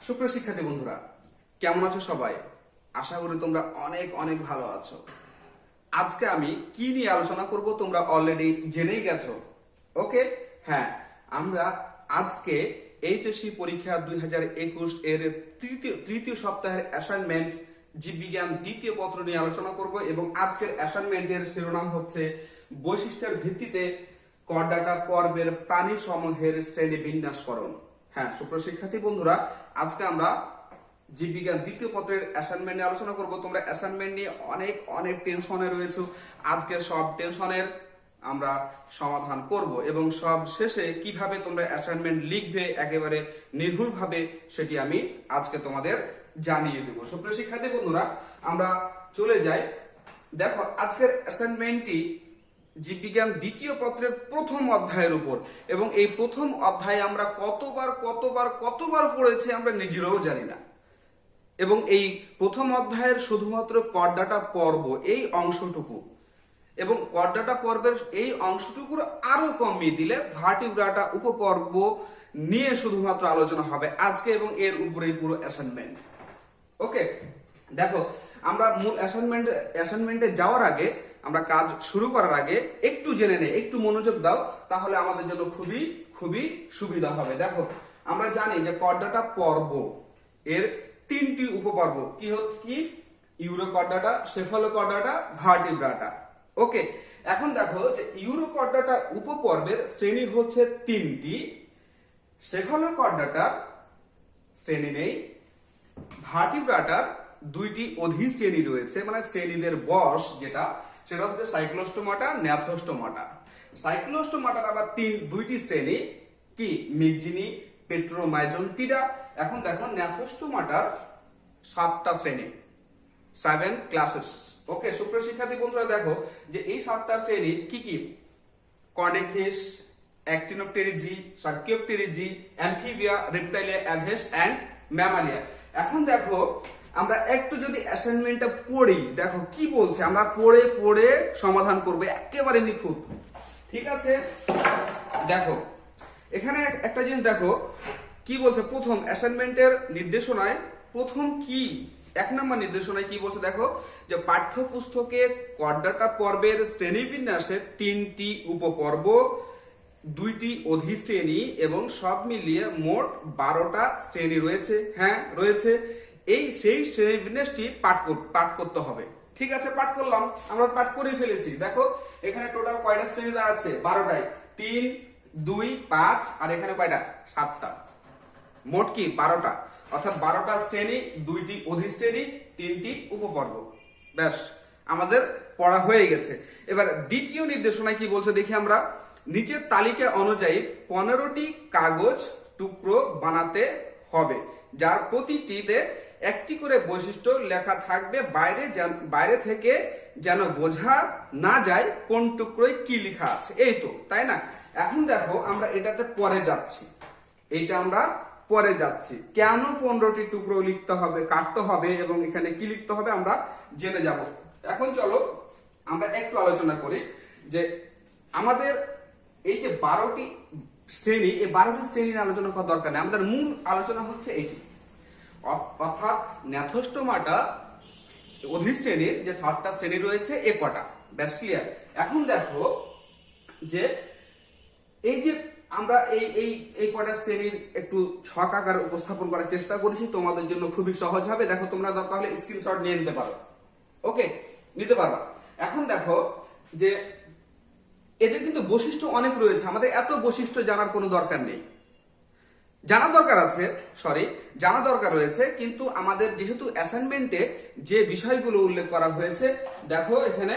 সুপ্রিয় শিক্ষার্থী বন্ধুরা, কেমন আছো সবাই? আশা করি তোমরা অনেক অনেক ভালো আছো। আজকে আমি কি নিয়ে আলোচনা করব তোমরা অলরেডি জেনেই গেছো। ওকে, হ্যাঁ, আমরা আজকে এইচএসসি পরীক্ষা 2021 এর তৃতীয় সপ্তাহের অ্যাসাইনমেন্ট জীববিজ্ঞান দ্বিতীয় পত্র নিয়ে আলোচনা করব এবং আজকের অ্যাসাইনমেন্টের শিরোনাম হচ্ছে বৈশিষ্ট্যের ভিত্তিতে করডাটা পর্বের প্রাণী সমূহের শ্রেণী বিন্যাসকরণ। হ্যাঁ, সুপ্রিয় শিক্ষার্থী বন্ধুরা, আজকে আমরা জীববিজ্ঞান দ্বিতীয় পত্রের অ্যাসাইনমেন্ট নিয়ে আলোচনা করব। তোমরা অ্যাসাইনমেন্ট নিয়ে অনেক অনেক টেনশনে রয়েছো। আজকে সব টেনশনের আমরা সমাধান করব এবং সব শেষে কিভাবে তোমরা অ্যাসাইনমেন্ট লিখবে একেবারে নির্ভুলভাবে সেটি আমি আজকে তোমাদের জানিয়ে দেব। সুপ্রিয় শিক্ষার্থী বন্ধুরা, আমরা চলে যাই। দেখো, আজকের অ্যাসাইনমেন্টটি জীববিজ্ঞান দ্বিতীয় পত্রের প্রথম অধ্যায়ের উপর এবং এই প্রথম অধ্যায়ে আমরা কতবার পড়েছি আমরা নিজেরাও জানি না। এবং এই প্রথম অধ্যায়ের শুধুমাত্র করডাটা পর্ব এই অংশটুকু এবং করডাটা পর্বের এই অংশটুকুর আরো কমিয়ে দিলে ভার্টিব্রাটা উপপর্ব নিয়ে শুধুমাত্র আলোচনা হবে আজকে এবং এর উপরেই পুরো অ্যাসাইনমেন্ট। ওকে, দেখো, আমরা মূল অ্যাসাইনমেন্টে যাওয়ার আগে, আমরা কাজ শুরু করার আগে একটু জেনে নেই, একটু মনোযোগ দাও, তাহলে আমাদের জন্য খুবই খুবই সুবিধা হবে। দেখো, আমরা জানি যে করডাটা পর্ব এর তিনটি উপপর্ব কি ইউরোকর্ডাটা, সেফালোকর্ডাটা, ভার্টিব্রাটা। ওকে, এখন দেখো যে ইউরোকর্ডাটা উপপর্বের শ্রেণী হচ্ছে তিনটি, সেফালোকর্ডাটার শ্রেণী নেই, ভার্টিব্রাটার দুইটি অধিশ্রেণী রয়েছে, মানে শ্রেণীদের বশ সেটা হচ্ছে সাইক্লোস্টোমাটা, ন্যাথোস্টোমাটা। সাইক্লোস্টোমাটার আবার দুইটি শ্রেণী কি মিগজিনি, পেট্রোমাইজন্টিডা। এখন দেখো ন্যাথোস্টোমাটার 7টা শ্রেণী, 7 ক্লাসেস। ওকে, সুপ্রিয় শিক্ষার্থী বন্ধুরা, দেখো যে এই 7টা শ্রেণী কি কর্নিকফিশ, অ্যাক্টিনোপটেরিজি, সার্কিওপটেরিজি, অ্যামফিবিয়া, রেপ্টাইলিয়া, অ্যাভেস এন্ড ম্যামালিয়া। এখন দেখো আমরা একটু যদি অ্যাসাইনমেন্টটা পড়ি, দেখো কি বলছে, আমরা পড়ে সমাধান করব একেবারে নিখুঁত। ঠিক আছে, দেখো এখানে একটা জিনিস দেখো কি বলছে। প্রথম অ্যাসাইনমেন্টের নির্দেশনায় প্রথম কি 1 নম্বর নির্দেশনায় কি বলছে, দেখো যে পাঠ্যপুস্তকে করডাটা পর্বের শ্রেণীবিন্যাসে 3টি উপপর্ব, 2টি অধিশ্রেণী এবং সব মিলিয়ে মোট 12টা শ্রেণী রয়েছে। হ্যাঁ, রয়েছে। সেই শ্রেণীবিন্যাসটি পাঠ করতে হবে। ঠিক আছে, পাঠ করলাম, আমরা পাঠ করে ফেলেছি। দেখো এখানে টোটাল কয়টা শ্রেণী দাঁড়াচ্ছে? 12টাই। 3, 2, 5 আর এখানে কয়টা? 7টা। মোট কি 12টা, অর্থাৎ 12টা শ্রেণী, 2টি অধিশ্রেণী, 3টি উপপর্ব। ব্যাস, আমাদের পড়া হয়ে গেছে। এবার দ্বিতীয় নির্দেশনায় কি বলছে দেখি আমরা। নিচের তালিকা অনুযায়ী 15টি কাগজ টুকরো বানাতে হবে, যার প্রতিটিতে একটি করে বৈশিষ্ট্য লেখা থাকবে। বাইরে থেকে যেন বোঝা না যায় কোন টুকরোয় কি লেখা আছে। এই তো, তাই না? এখন দেখো আমরা এটাতে পরে যাচ্ছি, কেন 15টি টুকরো লিখতে হবে, কাটতে হবে এবং এখানে কি লিখতে হবে আমরা জেনে যাব। এখন চলো আমরা একটু আলোচনা করি যে আমাদের এই যে 12টি শ্রেণী, এই 12টি শ্রেণী নিয়ে আলোচনা করার দরকার নেই। আমাদের মূল আলোচনা হচ্ছে এইটি, অর্থাৎ ন্যাথোস্টোমাটা অধিশ্রেণীর যে 7টা শ্রেণী রয়েছে এ কটা। ব্যাস, ক্লিয়ার। এখন দেখো যে এই যে আমরা এই কটা শ্রেণীর একটু ছক আকার উপস্থাপন করার চেষ্টা করেছি, তোমাদের জন্য খুবই সহজ হবে। দেখো তোমরা দরকার হলে স্ক্রিনশট নিয়ে নিতে পারো। ওকে, নিতে পারবা। এখন দেখো যে এদের কিন্তু বৈশিষ্ট্য অনেক রয়েছে, আমাদের এত বৈশিষ্ট্য জানার কোনো দরকার নেই। জানা দরকার রয়েছে, কিন্তু আমাদের যেহেতু অ্যাসাইনমেন্টে যে বিষয়গুলো উল্লেখ করা হয়েছে, দেখো এখানে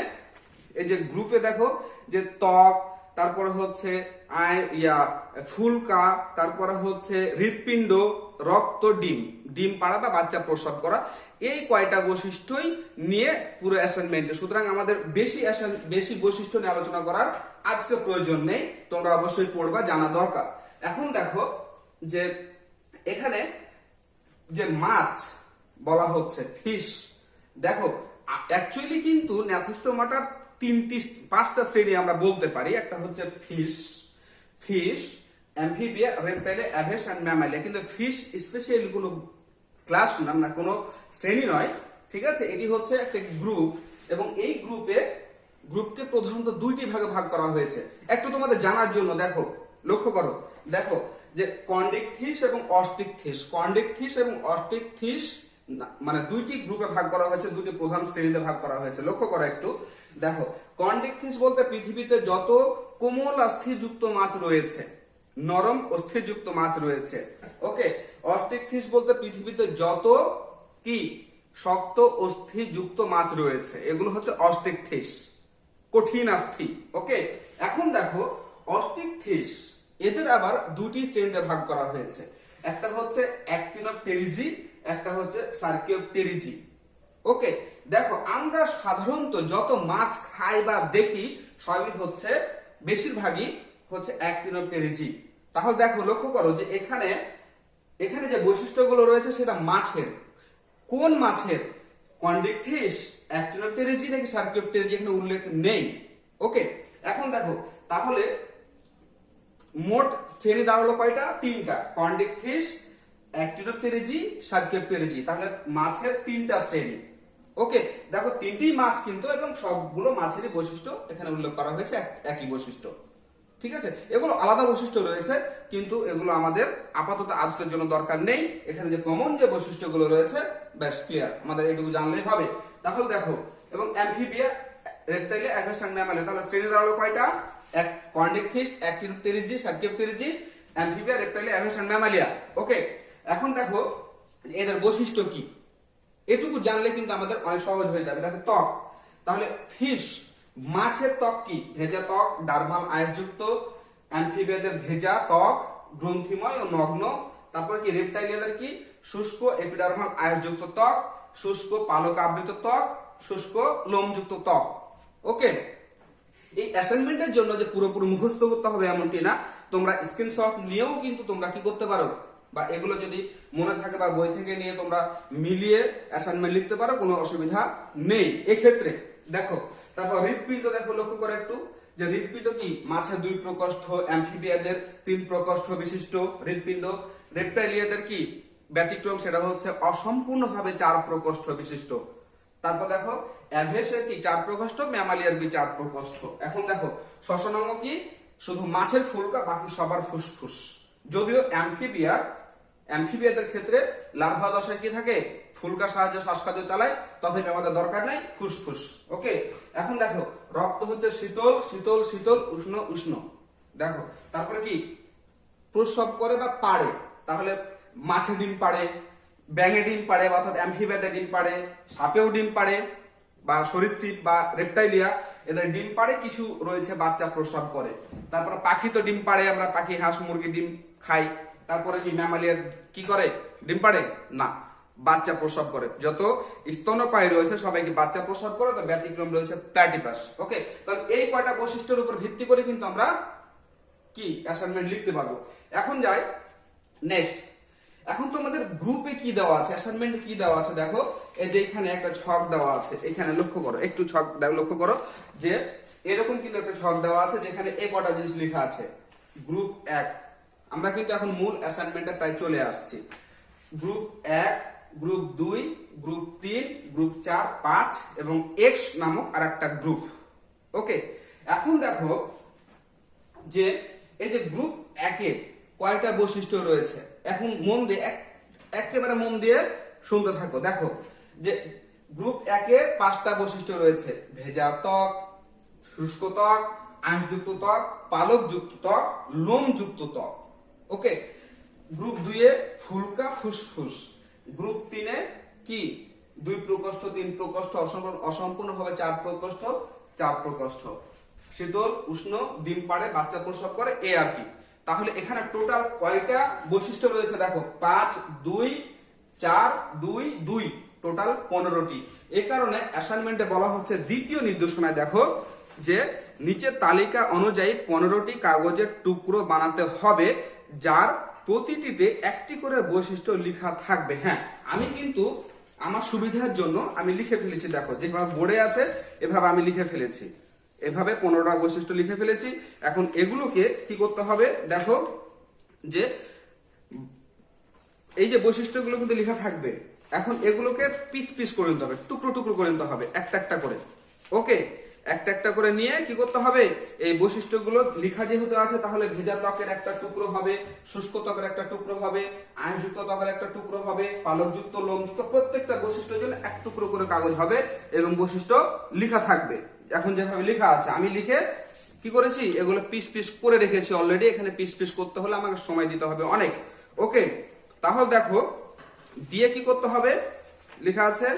এই যে গ্রুপে দেখো যে ত্বক, তারপরে হচ্ছে ফুলকা, তারপরে হচ্ছে হৃৎপিণ্ড, রক্ত, ডিম পাড়া বা বাচ্চা প্রসব করা, এই কয়টা বৈশিষ্ট্যই নিয়ে পুরো অ্যাসাইনমেন্টে। সুতরাং আমাদের বেশি বৈশিষ্ট্য নিয়ে আলোচনা করার আজকে প্রয়োজন নেই, তোমরা অবশ্যই পড়বা, জানা দরকার। এখন দেখো যে এখানে যে মাছ বলা হচ্ছে ফিশ, দেখো অ্যাকচুয়ালি কিন্তু ন্যাথোস্টোমাটার 5টা শ্রেণী আমরা বলতে পারি। একটা হচ্ছে ফিশ, অ্যামফিবিয়া, রেপ্টাইলিয়া, অ্যাভেস এন্ড ম্যামালিয়া। কিন্তু ফিশ স্পেশালি কোনো ক্লাস নাম না, কোনো শ্রেণী নয়, ঠিক আছে। এটি হচ্ছে একটা গ্রুপ, এবং এই গ্রুপকে প্রধানত দুইটি ভাগে ভাগ করা হয়েছে। একটু তোমাদের জানার জন্য দেখো, লক্ষ্য করো, দেখো যে কন্ডিকথিস এবং অস্টিকথিস, কন্ডিকথিস এবং অস্টিকথিস মানে দুইটি গ্রুপে ভাগ করা হয়েছে, দুটি প্রধান শ্রেণীতে ভাগ করা হয়েছে। লক্ষ্য করো একটু, দেখো কন্ডিকথিস বলতে পৃথিবীতে যত কোমল অস্থিযুক্ত মাছ রয়েছে, নরম অস্থিযুক্ত মাছ রয়েছে। ওকে, অস্টিকথিস বলতে পৃথিবীতে যত কি শক্ত অস্থিযুক্ত মাছ রয়েছে, এগুলো হচ্ছে অস্টিকথিস, কঠিন অস্থি। ওকে, এখন দেখো অস্টিকথিস এদের আবার দুটি শ্রেণীতে ভাগ করা হয়েছে, একটা হচ্ছে অ্যাক্টিনোপটেরিজি, একটা হচ্ছে সার্কিওপটেরিজি। ওকে, দেখো আমরা সাধারণত যত মাছ খাই বা দেখি সবই হচ্ছে বেশিরভাগই হচ্ছে অ্যাক্টিনোপটেরিজি। তাহলে দেখো, লক্ষ্য করো যে এখানে যে বৈশিষ্ট্যগুলো রয়েছে সেটা মাছের, কোন মাছের, কন্ডিকথিস, অ্যাক্টিনোপটেরিজি নাকি সার্কিওপটেরিজি এখানে উল্লেখ নেই। ওকে, এখন দেখো তাহলে মোট শ্রেণী দাঁড়ালো কয়টা? তিনটা, কন্ডিকথিস, অ্যাক্টিনোপটেরিজি, সার্কিওপটেরিজি। তাহলে মাছের তিনটা শ্রেণী। ওকে, দেখো তিনটি মাছ কিন্তু, এবং সবগুলো মাছেরই বৈশিষ্ট্য এখানে উল্লেখ করা হয়েছে, একই বৈশিষ্ট্য, ঠিক আছে। এগুলো আলাদা বৈশিষ্ট্য রয়েছে, কিন্তু এগুলো আমাদের আপাতত আজকের জন্য দরকার নেই। এখানে যে কমন যে বৈশিষ্ট্যগুলো রয়েছে ব্যাস ক্লিয়ার, আমাদের এটুকু জানলেই হবে। তাহলে দেখো, এবং অ্যামফিবিয়া, রেপ্টাইলিয়া, অ্যাভিয়ান, ম্যামালিয়া, তাহলে শ্রেণী দাঁড়ালো কয়টা? Chondrichthyes, Actinopterygii, সার্কিওপটেরিজি, Amphibia, রেপ্টাইলিয়া, avian, Mammalia. ওকে, এখন দেখো এদের বৈশিষ্ট্য কি, এটুকু জানলে কিন্তু আমাদের অনেক সহজ হয়ে যাবে। দেখো ত্বক, তাহলে ফিশ, মাছের ত্বক কি? ভেজা ত্বক, ডার্মাল আঁশযুক্ত। অ্যামফিবিয়াদের ভেজা ত্বক, গ্রন্থিময় ও নগ্ন। তারপরে কি রেপ্টাইলিয়াদের কি? শুষ্ক এপিডার্মাল আঁশযুক্ত ত্বক, শুষ্ক পালক আবৃত ত্বক, শুষ্ক লোমযুক্ত ত্বক। ওকে, এই অ্যাসাইনমেন্টের জন্য যে পুরোপুরি মুখস্থ করতে হবে এমনটি না, তোমরা স্ক্রিনশট নিয়েও কিন্তু তোমরা কি করতে পারো, বা এগুলো যদি মনে থাকে বা বই থেকে নিয়ে তোমরা মিলিয়ে অ্যাসাইনমেন্ট লিখতে পারো, কোনো অসুবিধা নেই এক্ষেত্রে। দেখো তারপর হৃৎপিণ্ড, দেখো লক্ষ্য করে একটু যে হৃৎপিণ্ড কি? মাছের 2 প্রকোষ্ঠ, অ্যামফিবিয়াদের 3 প্রকোষ্ঠ বিশিষ্ট হৃৎপিণ্ড। রেপ্টাইলিয়াদের কি ব্যতিক্রম, সেটা হচ্ছে অসম্পূর্ণভাবে 4 প্রকোষ্ঠ বিশিষ্ট। তারপর দেখো অ্যাভিয়াসের কি 4 প্রকোষ্ঠ, ম্যামালিয়ার কি 4 প্রকোষ্ঠ। এখন দেখো শ্বসনাঙ্গ কি? শুধু মাছের ফুলকা, বাকি সবার ফুসফুস। যদিও অ্যামফিবিয়াদের ক্ষেত্রে লার্ভা দশায় কি থাকে? ফুলকার সাহায্যে শ্বাসকার্য চালায়, তথাপি আমাদের দরকার নাই ফুসফুস। ওকে, এখন দেখো রক্ত হচ্ছে শীতল শীতল শীতল, উষ্ণ উষ্ণ। দেখো তারপরে কি? প্রস্রাব করে বা পাড়ে, তাহলে মাছে ডিম পাড়ে, ব্যাঙে ডিম পাড়ে, অর্থাৎ অ্যামফিবিয়াতে ডিম পাড়ে, সাপেও ডিম পাড়ে, বা সরীসৃপ বা রেপ্টাইলিয়া এদের ডিম পাড়ে, কিছু রয়েছে বাচ্চা প্রস্রাব করে। তারপরে পাখি তো ডিম পাড়ে, আমরা পাখি, হাঁস, মুরগি ডিম খাই। তারপরে কি ম্যামালিয়ার কি করে? ডিম পাড়ে না, বাচ্চা প্রস্রাব করে। যত স্তন্যপায়ী রয়েছে সবাই কি বাচ্চা প্রস্রাব করে, তো ব্যতিক্রম রয়েছে প্ল্যাটিপাস। ওকে, তাহলে এই কয়টা বৈশিষ্ট্যের উপর ভিত্তি করে কিন্তু আমরা কি অ্যাসাইনমেন্ট লিখতে পারবো। এখন যাই নেক্সট। এখন তোমাদের গ্রুপে কি দেওয়া আছে, অ্যাসাইনমেন্টে কি দেওয়া আছে? দেখো এই যে এখানে একটা ছক দেওয়া আছে, এখানে লক্ষ্য করো, একটু ছক লক্ষ্য করো যে এরকম কিন্তু একটা ছক দেওয়া আছে, যেখানে এই কটা জিনিস লেখা আছে। গ্রুপ 1, আমরা কিন্তু এখন মূল অ্যাসাইনমেন্টে প্রায় চলে আসছি। গ্রুপ 1, গ্রুপ 2, গ্রুপ 3, গ্রুপ 4, 5 এবং এক্স নামক আরেকটা গ্রুপ। ওকে, এখন দেখো যে এই যে গ্রুপ 1 এ কয়টা বৈশিষ্ট্য রয়েছে, এখন মন দিয়ে একেবারে মন দিয়ে শুনতে থাকো। দেখো যে গ্রুপ 1 এ 5টা বৈশিষ্ট্য রয়েছে: ভেজা ত্বক, শুষ্ক ত্বক, আঁশযুক্ত ত্বক, পালকযুক্ত ত্বক, লোমযুক্ত ত্বক। ওকে, গ্রুপ 2 এ ফুলকা ফুসফুস। গ্রুপ 3 এ কি? 2 প্রকোষ্ঠ, 3 প্রকোষ্ঠ, অসম্পূর্ণভাবে 4 প্রকোষ্ঠ, 4 প্রকোষ্ঠ। শীতল উষ্ণ, ডিম পাড়ে, বাচ্চা প্রসব করে, এ আর কি। তাহলে এখানে টোটাল কয়টা বৈশিষ্ট্য রয়েছে? দেখো 5, 2, 4, 2, 2, টোটাল 15টি। এই কারণে অ্যাসাইনমেন্টে বলা হচ্ছে দ্বিতীয় নির্দেশনায় দেখো যে নিচের তালিকা অনুযায়ী 15টি কাগজের টুকরো বানাতে হবে, যার প্রতিটিতে একটি করে বৈশিষ্ট্য লেখা থাকবে। হ্যাঁ, আমি কিন্তু আমার সুবিধার জন্য আমি লিখে ফেলেছি। দেখো যেভাবে বোর্ডে আছে এভাবে আমি লিখে ফেলেছি, এভাবে 15টা বৈশিষ্ট্য লিখে ফেলেছি। এখন এগুলোকে কি করতে হবে? দেখো যে এই যে বৈশিষ্ট্যগুলো কিন্তু লেখা থাকবে। এখন এগুলোকে পিস পিস করে নিতে হবে, টুকরো টুকরো করে নিতে হবে, একটা একটা করে। ওকে, একটা একটা করে নিয়ে কি করতে হবে, এই বৈশিষ্ট্যগুলো লেখা যেহেতু আছে, তাহলে ভেজা ত্বকের একটা টুকরো হবে, শুষ্ক ত্বকের একটা টুকরো হবে, আঁশযুক্ত ত্বকের একটা টুকরো হবে, পালকযুক্ত লোমযুক্ত প্রত্যেকটা বৈশিষ্ট্যের জন্য এক টুকরো করে কাগজ হবে এবং বৈশিষ্ট্য লেখা থাকবে। এখন যেভাবে লেখা আছে আমি লিখে কি করেছি, এগুলো পিস পিস করে রেখেছি অলরেডি। এখানে পিস পিস করতে হলে আমাকে সময় দিতে হবে অনেক। ওকে, তাহলে দেখো দিয়ে কি করতে হবে, লেখা আছে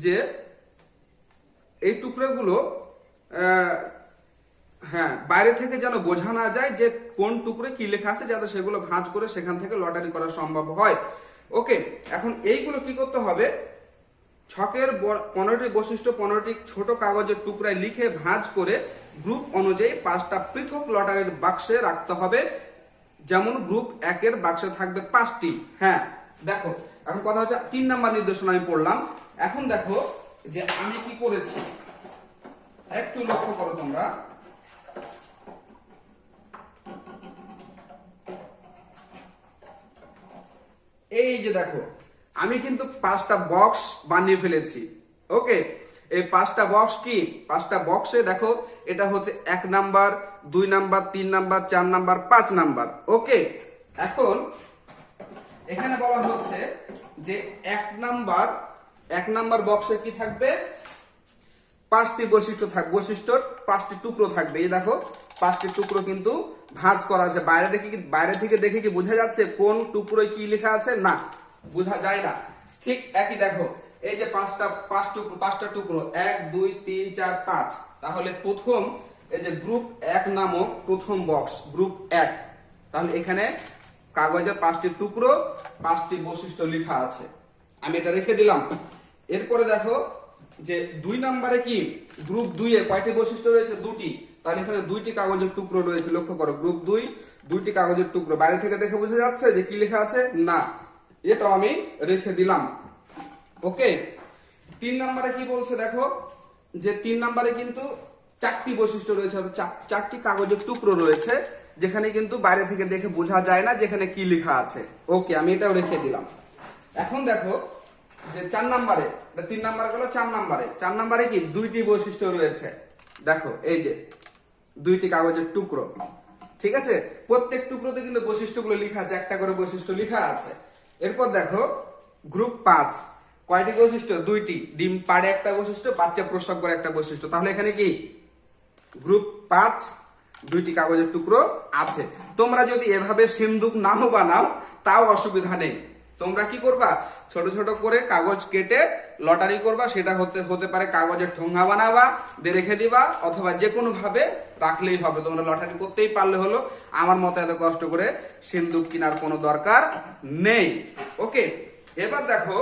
যে এই টুকরোগুলো হ্যাঁ বাইরে থেকে যেন বোঝা না যায় যে কোন টুকরে কি লেখা আছে, যাতে সেগুলো ভাঁজ করে সেখান থেকে লটারি করা সম্ভব হয়। ওকে, এখন এইগুলো কি করতে হবে, ছকের 15টি বৈশিষ্ট্য 15টি ছোট কাগজের টুকরায় লিখে ভাঁজ করে গ্রুপ অনুযায়ী 5টা পৃথক লটারির বাক্সে রাখতে হবে। যেমন গ্রুপ 1 বাক্সে থাকবে 5টি। হ্যাঁ দেখো, এখন কথা হচ্ছে 3 নাম্বার নির্দেশনা আমি পড়লাম। এখন দেখো যে আমি কি করেছি, একটু লক্ষ্য করো তোমরা। এই যে দেখো আমি কিন্তু 5টা বক্স বানিয়ে ফেলেছি। ওকে, এই 5টা বক্স কি, 5টা বক্সে দেখো এটা হচ্ছে 1 number, 2 number, 3 number, 4 number, 5 number. Okay, এখন এখানে বলা হচ্ছে যে 1 নাম্বার বক্সে কি থাকবে, 5টি বৈশিষ্ট্য থাকবে, বৈশিষ্ট্যর 5টি টুকরো থাকবে। এই দেখো 5টি টুকরো কিন্তু ভাঁজ করা আছে। বাইরে থেকে দেখে কি বোঝা যাচ্ছে কোন টুকরোয় কি লেখা আছে? না, বোঝা যায় না। ঠিক একই দেখো এই যে 5টা টুকরো 1 2 3 4 5। তাহলে প্রথম এই যে গ্রুপ 1 নামক প্রথম বক্স গ্রুপ 1, তাহলে এখানে কাগজে 5টি টুকরো 5টি বৈশিষ্ট্য লেখা আছে, আমি এটা রেখে দিলাম। এরপরে দেখো যে 2 নম্বরে কি, গ্রুপ 2 এ কয়টি বৈশিষ্ট্য রয়েছে? 2টি। তাহলে এখানে 2টি কাগজের টুকরো রয়েছে, লক্ষ্য করো গ্রুপ 2 2টি কাগজের টুকরো। বাইরে থেকে দেখে বোঝা যাচ্ছে যে কি লেখা আছে? না, এটাও আমি রেখে দিলাম। ওকে, 3 নম্বরে কি বলছে দেখো যে 3 নম্বরে কিন্তু 4টি বৈশিষ্ট্য রয়েছে, 4টি কাগজের টুকরো রয়েছে, যেখানে কিন্তু বাইরে থেকে দেখে বোঝা যায় না যেখানে কি লেখা আছে। ওকে, আমি এটাও রেখে দিলাম। এখন দেখো যে 4 নম্বরে, 3 নাম্বার গেল 4 নম্বরে কি 2টি বৈশিষ্ট্য রয়েছে। দেখো এই যে 2টি কাগজের টুকরো, ঠিক আছে, প্রত্যেক টুকরোতে কিন্তু বৈশিষ্ট্যগুলো লেখা আছে, একটা করে বৈশিষ্ট্য লেখা আছে। এরপর দেখো গ্রুপ 5 কয়টি বৈশিষ্ট্য? 2টি। ডিম পাড়ে একটা বৈশিষ্ট্য, বাচ্চা প্রসব করে একটা বৈশিষ্ট্য। তাহলে এখানে কি গ্রুপ 5 2টি কাগজের টুকরো আছে। তোমরা যদি এভাবে সিন্দুক নাও বানাও তাও অসুবিধা নেই। তোমরা কি করবা, ছোট ছোট করে কাগজ কেটে লটারি করবা, সেটা হতে পারে কাগজের ঠোঙ্গা বানাবা, দিয়ে রেখে দিবা, অথবা যে কোনো ভাবে রাখলেই হবে। তোমরা লটারি করতেই পারলে হলো। আমার মতো এত কষ্ট করে সিন্দুক কেনার কোনো দরকার নেই। ওকে, এবার দেখো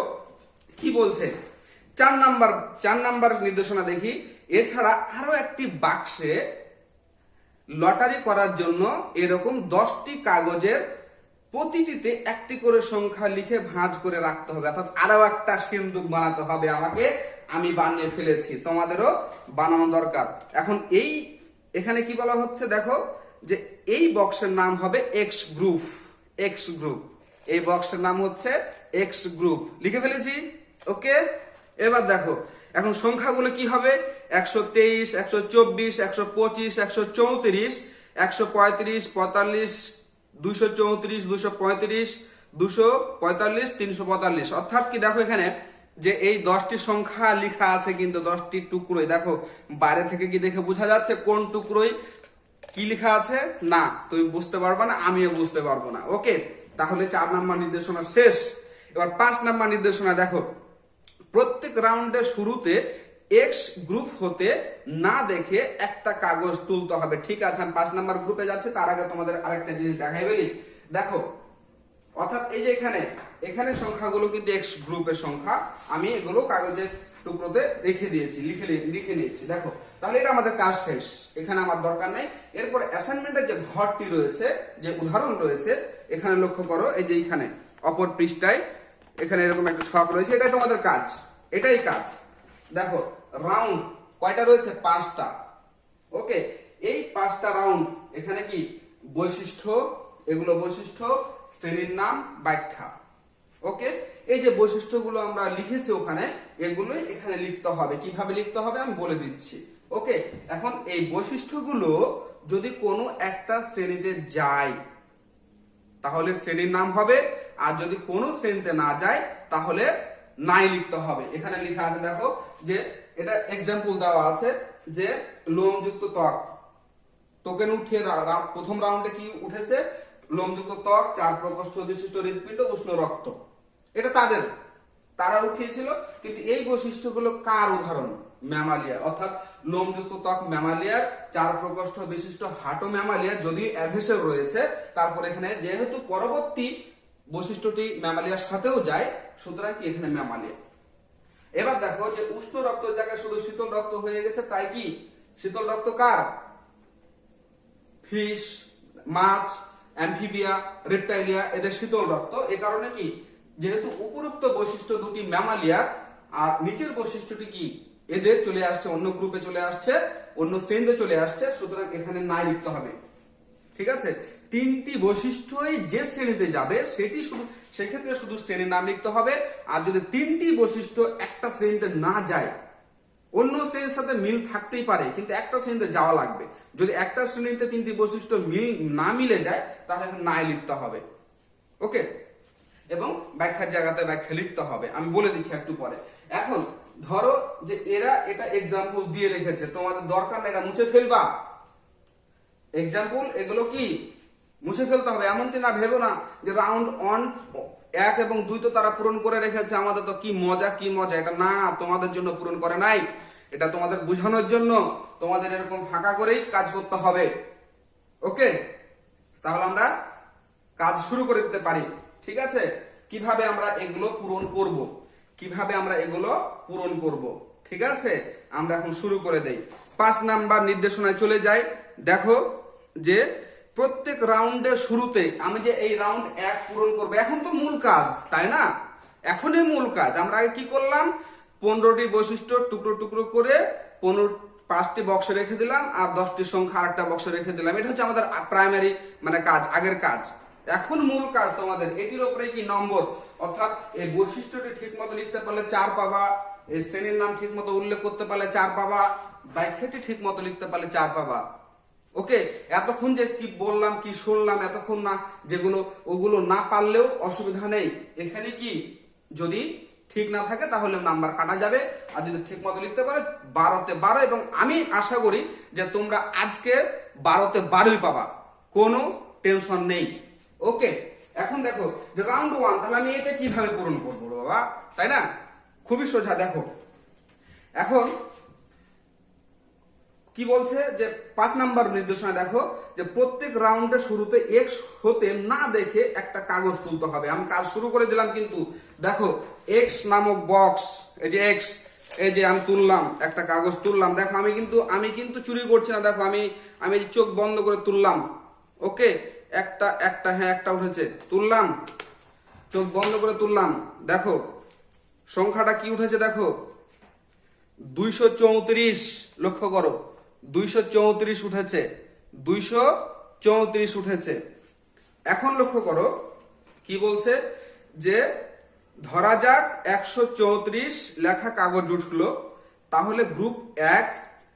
কি বলছে 4 নাম্বার নির্দেশনা দেখি। এছাড়া আরো একটি বাক্সে লটারি করার জন্য এরকম 10টি কাগজের প্রতিটিতে একটি করে সংখ্যা লিখে ভাঁজ করে রাখতে হবে। অর্থাৎ আরো একটা সিন্দুক বানাতে হবে আমাকে, আমি বানিয়ে ফেলেছি, তোমাদেরও বানানো দরকার। এখন এখানে কি বলা হচ্ছে দেখো যে এই বক্সের নাম হবে এক্স গ্রুপ। এক্স গ্রুপ, এই বক্সের নাম হচ্ছে এক্স গ্রুপ, লিখে ফেলেছি। ওকে, এবার দেখো এখন সংখ্যাগুলো কি হবে, 123 124 125 134 135 45 234 235 245 345। অর্থাৎ কি দেখো এখানে যে এই 10টি সংখ্যা লেখা আছে, কিন্তু 10টি টুকরোই। দেখো বাইরে থেকে কি দেখে বোঝা যাচ্ছে কোন টুকরোই কি লেখা আছে? না, তুমি বুঝতে পারবে না, আমিও বুঝতে পারবো না। ওকে, তাহলে 4 নাম্বার নির্দেশনা শেষ। এবার 5 নাম্বার নির্দেশনা দেখো, প্রত্যেক রাউন্ডের শুরুতে এক্স গ্রুপ হতে না দেখে একটা কাগজ তুলতে হবে। ঠিক আছে, আমি 5 নাম্বার গ্রুপে যাচ্ছি, তার আগে তোমাদের আরেকটা জিনিস দেখাই বলি। দেখো অর্থাৎ এই যে এখানে সংখ্যাগুলো কিন্তু এক্স গ্রুপের সংখ্যা, আমি এগুলো কাগজের টুকরোতে রেখে দিয়েছি, লিখে নিয়েছি। দেখো তাহলে এটা আমাদের কাজ শেষ, এখানে আমার দরকার নেই। এরপর অ্যাসাইনমেন্টের যে ঘরটি রয়েছে, যে উদাহরণ রয়েছে, এখানে লক্ষ্য করো এই যে এখানে অপর পৃষ্ঠায় এখানে এরকম একটা ছক রয়েছে, এটাই তোমাদের কাজ, এটাই কাজ। দেখো রাউন্ড কয়টা রয়েছে? 5টা। ওকে, এই 5টা রাউন্ড এখানে কি বৈশিষ্ট্য, এগুলো বৈশিষ্ট্য, শ্রেণীর নাম, ব্যাখ্যা। ওকে, এই যে বৈশিষ্ট্যগুলো আমরা লিখেছি ওখানে, এগুলোই এখানে লিখতে হবে। কিভাবে লিখতে হবে আমি বলে দিচ্ছি। ওকে, এখন এই বৈশিষ্ট্যগুলো যদি কোনো একটা শ্রেণীতে যায় তাহলে শ্রেণীর নাম হবে, আর যদি কোনো শ্রেণীতে না যায় তাহলে নাই লিখতে হবে। এখানে লেখা আছে দেখো, যে এটা এক্সাম্পল দেওয়া আছে যে লোমযুক্ত ত্বক, টোকেন উঠিয়ে প্রথম রাউন্ডে কি উঠেছে, লোমযুক্ত ত্বক, 4 প্রকোষ্ঠ বিশিষ্ট হৃৎপিণ্ড, উষ্ণ রক্ত, এটা তারা উঠিয়েছিল। কিন্তু এই বৈশিষ্ট্যগুলো কার উদাহরণ? ম্যামালিয়া, অর্থাৎ লোমযুক্ত ত্বক ম্যামালিয়ার, 4 প্রকোষ্ঠ বিশিষ্ট হাঁটু ম্যামালিয়ার, যদিও অ্যাভেসের রয়েছে, তারপর এখানে যেহেতু পরবর্তী বৈশিষ্ট্যটি ম্যামালিয়ার সাথেও যায়, সুতরাং কি এখানে ম্যামালিয়া। এবার দেখো যে উষ্ণ রক্ত জায়গায় শুধু শীতল রক্ত হয়ে গেছে, তাই কি শীতল রক্ত কার? ফিশ, মাছ, অ্যামফিবিয়া, রেপ্টাইলিয়া, এদের শীতল রক্ত। এ কারণে কি, যেহেতু উপরোক্ত বৈশিষ্ট্য দুটি ম্যামালিয়ার আর নিচের বৈশিষ্ট্যটি কি এদের চলে আসছে, অন্য গ্রুপে চলে আসছে, অন্য শ্রেণীতে চলে আসছে, সুতরাং এখানে নাই লিখতে হবে। ঠিক আছে, 3টি বৈশিষ্ট্যই যে শ্রেণীতে যাবে সেটি শুধু, সেক্ষেত্রে শুধু শ্রেণীর নাম লিখতে হবে। আর যদি 3টি বৈশিষ্ট্য একটা শ্রেণীতে না যায়, অন্য শ্রেণীর সাথে মিল থাকতেই পারে কিন্তু একটা শ্রেণীতে যাওয়া লাগবে, যদি একটা শ্রেণীতে 3টি বৈশিষ্ট্য না মিলে যায় তাহলে নাই লিখতে হবে। ওকে, এবং ব্যাখ্যার জায়গাতে ব্যাখ্যা লিখতে হবে, আমি বলে দিচ্ছি একটু পরে। এখন ধরো যে এরা এটা এক্সাম্পল দিয়ে রেখেছে, তোমাদের দরকার না এটা মুছে ফেলবা, এক্সাম্পল এগুলো কি মুছে ফেলতে হবে। এমনটি না ভেবো না যে রাউন্ড 1 এবং 2 তো তারা পূরণ করে রেখেছে, আমাদের তো কি মজা কি মজা, এটা না, তোমাদের জন্য পূরণ করে নাই, এটা তোমাদের বোঝানোর জন্য তোমাদের এরকম ফাঁকা করেই কাজ করতে হবে। ওকে, তাহলে আমরা কাজ শুরু করে দিতে পারি। ঠিক আছে, কিভাবে আমরা এগুলো পূরণ করব, কিভাবে আমরা এগুলো পূরণ করব, ঠিক আছে, আমরা এখন শুরু করে দেই। 5 নাম্বার নির্দেশনায় চলে যাই। দেখো যে প্রত্যেক রাউন্ডের শুরুতে আমি যে এই রাউন্ড 1 পূরণ করব, এখন তো মূল কাজ, তাই না, এখনই মূল কাজ। আমরা আগে কি করলাম, 15টি বৈশিষ্ট্য টুকরো টুকরো করে 5টি বক্সে রেখে দিলাম, আর 10টি সংখ্যা আরেকটা বক্সে রেখে দিলাম। এটা হচ্ছে আমাদের প্রাইমারি মানে কাজ, আগের কাজ। এখন মূল কাজ তোমাদের এটির উপরে কি নম্বর, অর্থাৎ এই বৈশিষ্ট্যটি ঠিক মতো লিখতে পারলে 4 পাবা, এই শ্রেণীর নাম ঠিক মতো উল্লেখ করতে পারলে 4 পাবা, ব্যাখ্যাটি ঠিক মতো লিখতে পারলে 4 পাবা। ওকে, এতক্ষণ যে কি বললাম কি শুনলাম এতক্ষণ না, যেগুলো ওগুলো না পারলেও অসুবিধা নেই। এখানে কি যদি ঠিক না থাকে তাহলে নাম্বার কাটা যাবে, আর যদি ঠিক মতো লিখতে পারো 12তে 12, এবং আমি আশা করি যে তোমরা আজকে 12তে 12ই পাবা, কোনো টেনশন নেই। ওকে, এখন দেখো যে রাউন্ড 1, তাহলে আমি এটা কিভাবে পূরণ করবো বাবা, তাই না, খুবই সোজা। দেখো এখন কি বলছে যে 5 নাম্বার নির্দেশনা, দেখো যে প্রত্যেক রাউন্ডের শুরুতে এক্স হতে না দেখে একটা কাগজ তুলতে হবে। আমি কাজ শুরু করে দিলাম, কিন্তু দেখো এক্স নামক বক্স, এই যে এক্স, এই যে আমি তুললাম, একটা কাগজ তুললাম। দেখো আমি কিন্তু চুরি করছি না, দেখো আমি চোখ বন্ধ করে তুললাম। ওকে, একটা উঠেছে, তুললাম, চোখ বন্ধ করে তুললাম। দেখো সংখ্যাটা কি উঠেছে, দেখো 234, লক্ষ্য করো 234 উঠেছে, 234 উঠেছে। এখন লক্ষ্য করো কি বলছে, যে ধরা যাক 134 লেখা কাগজ উঠলো, তাহলে গ্রুপ 1,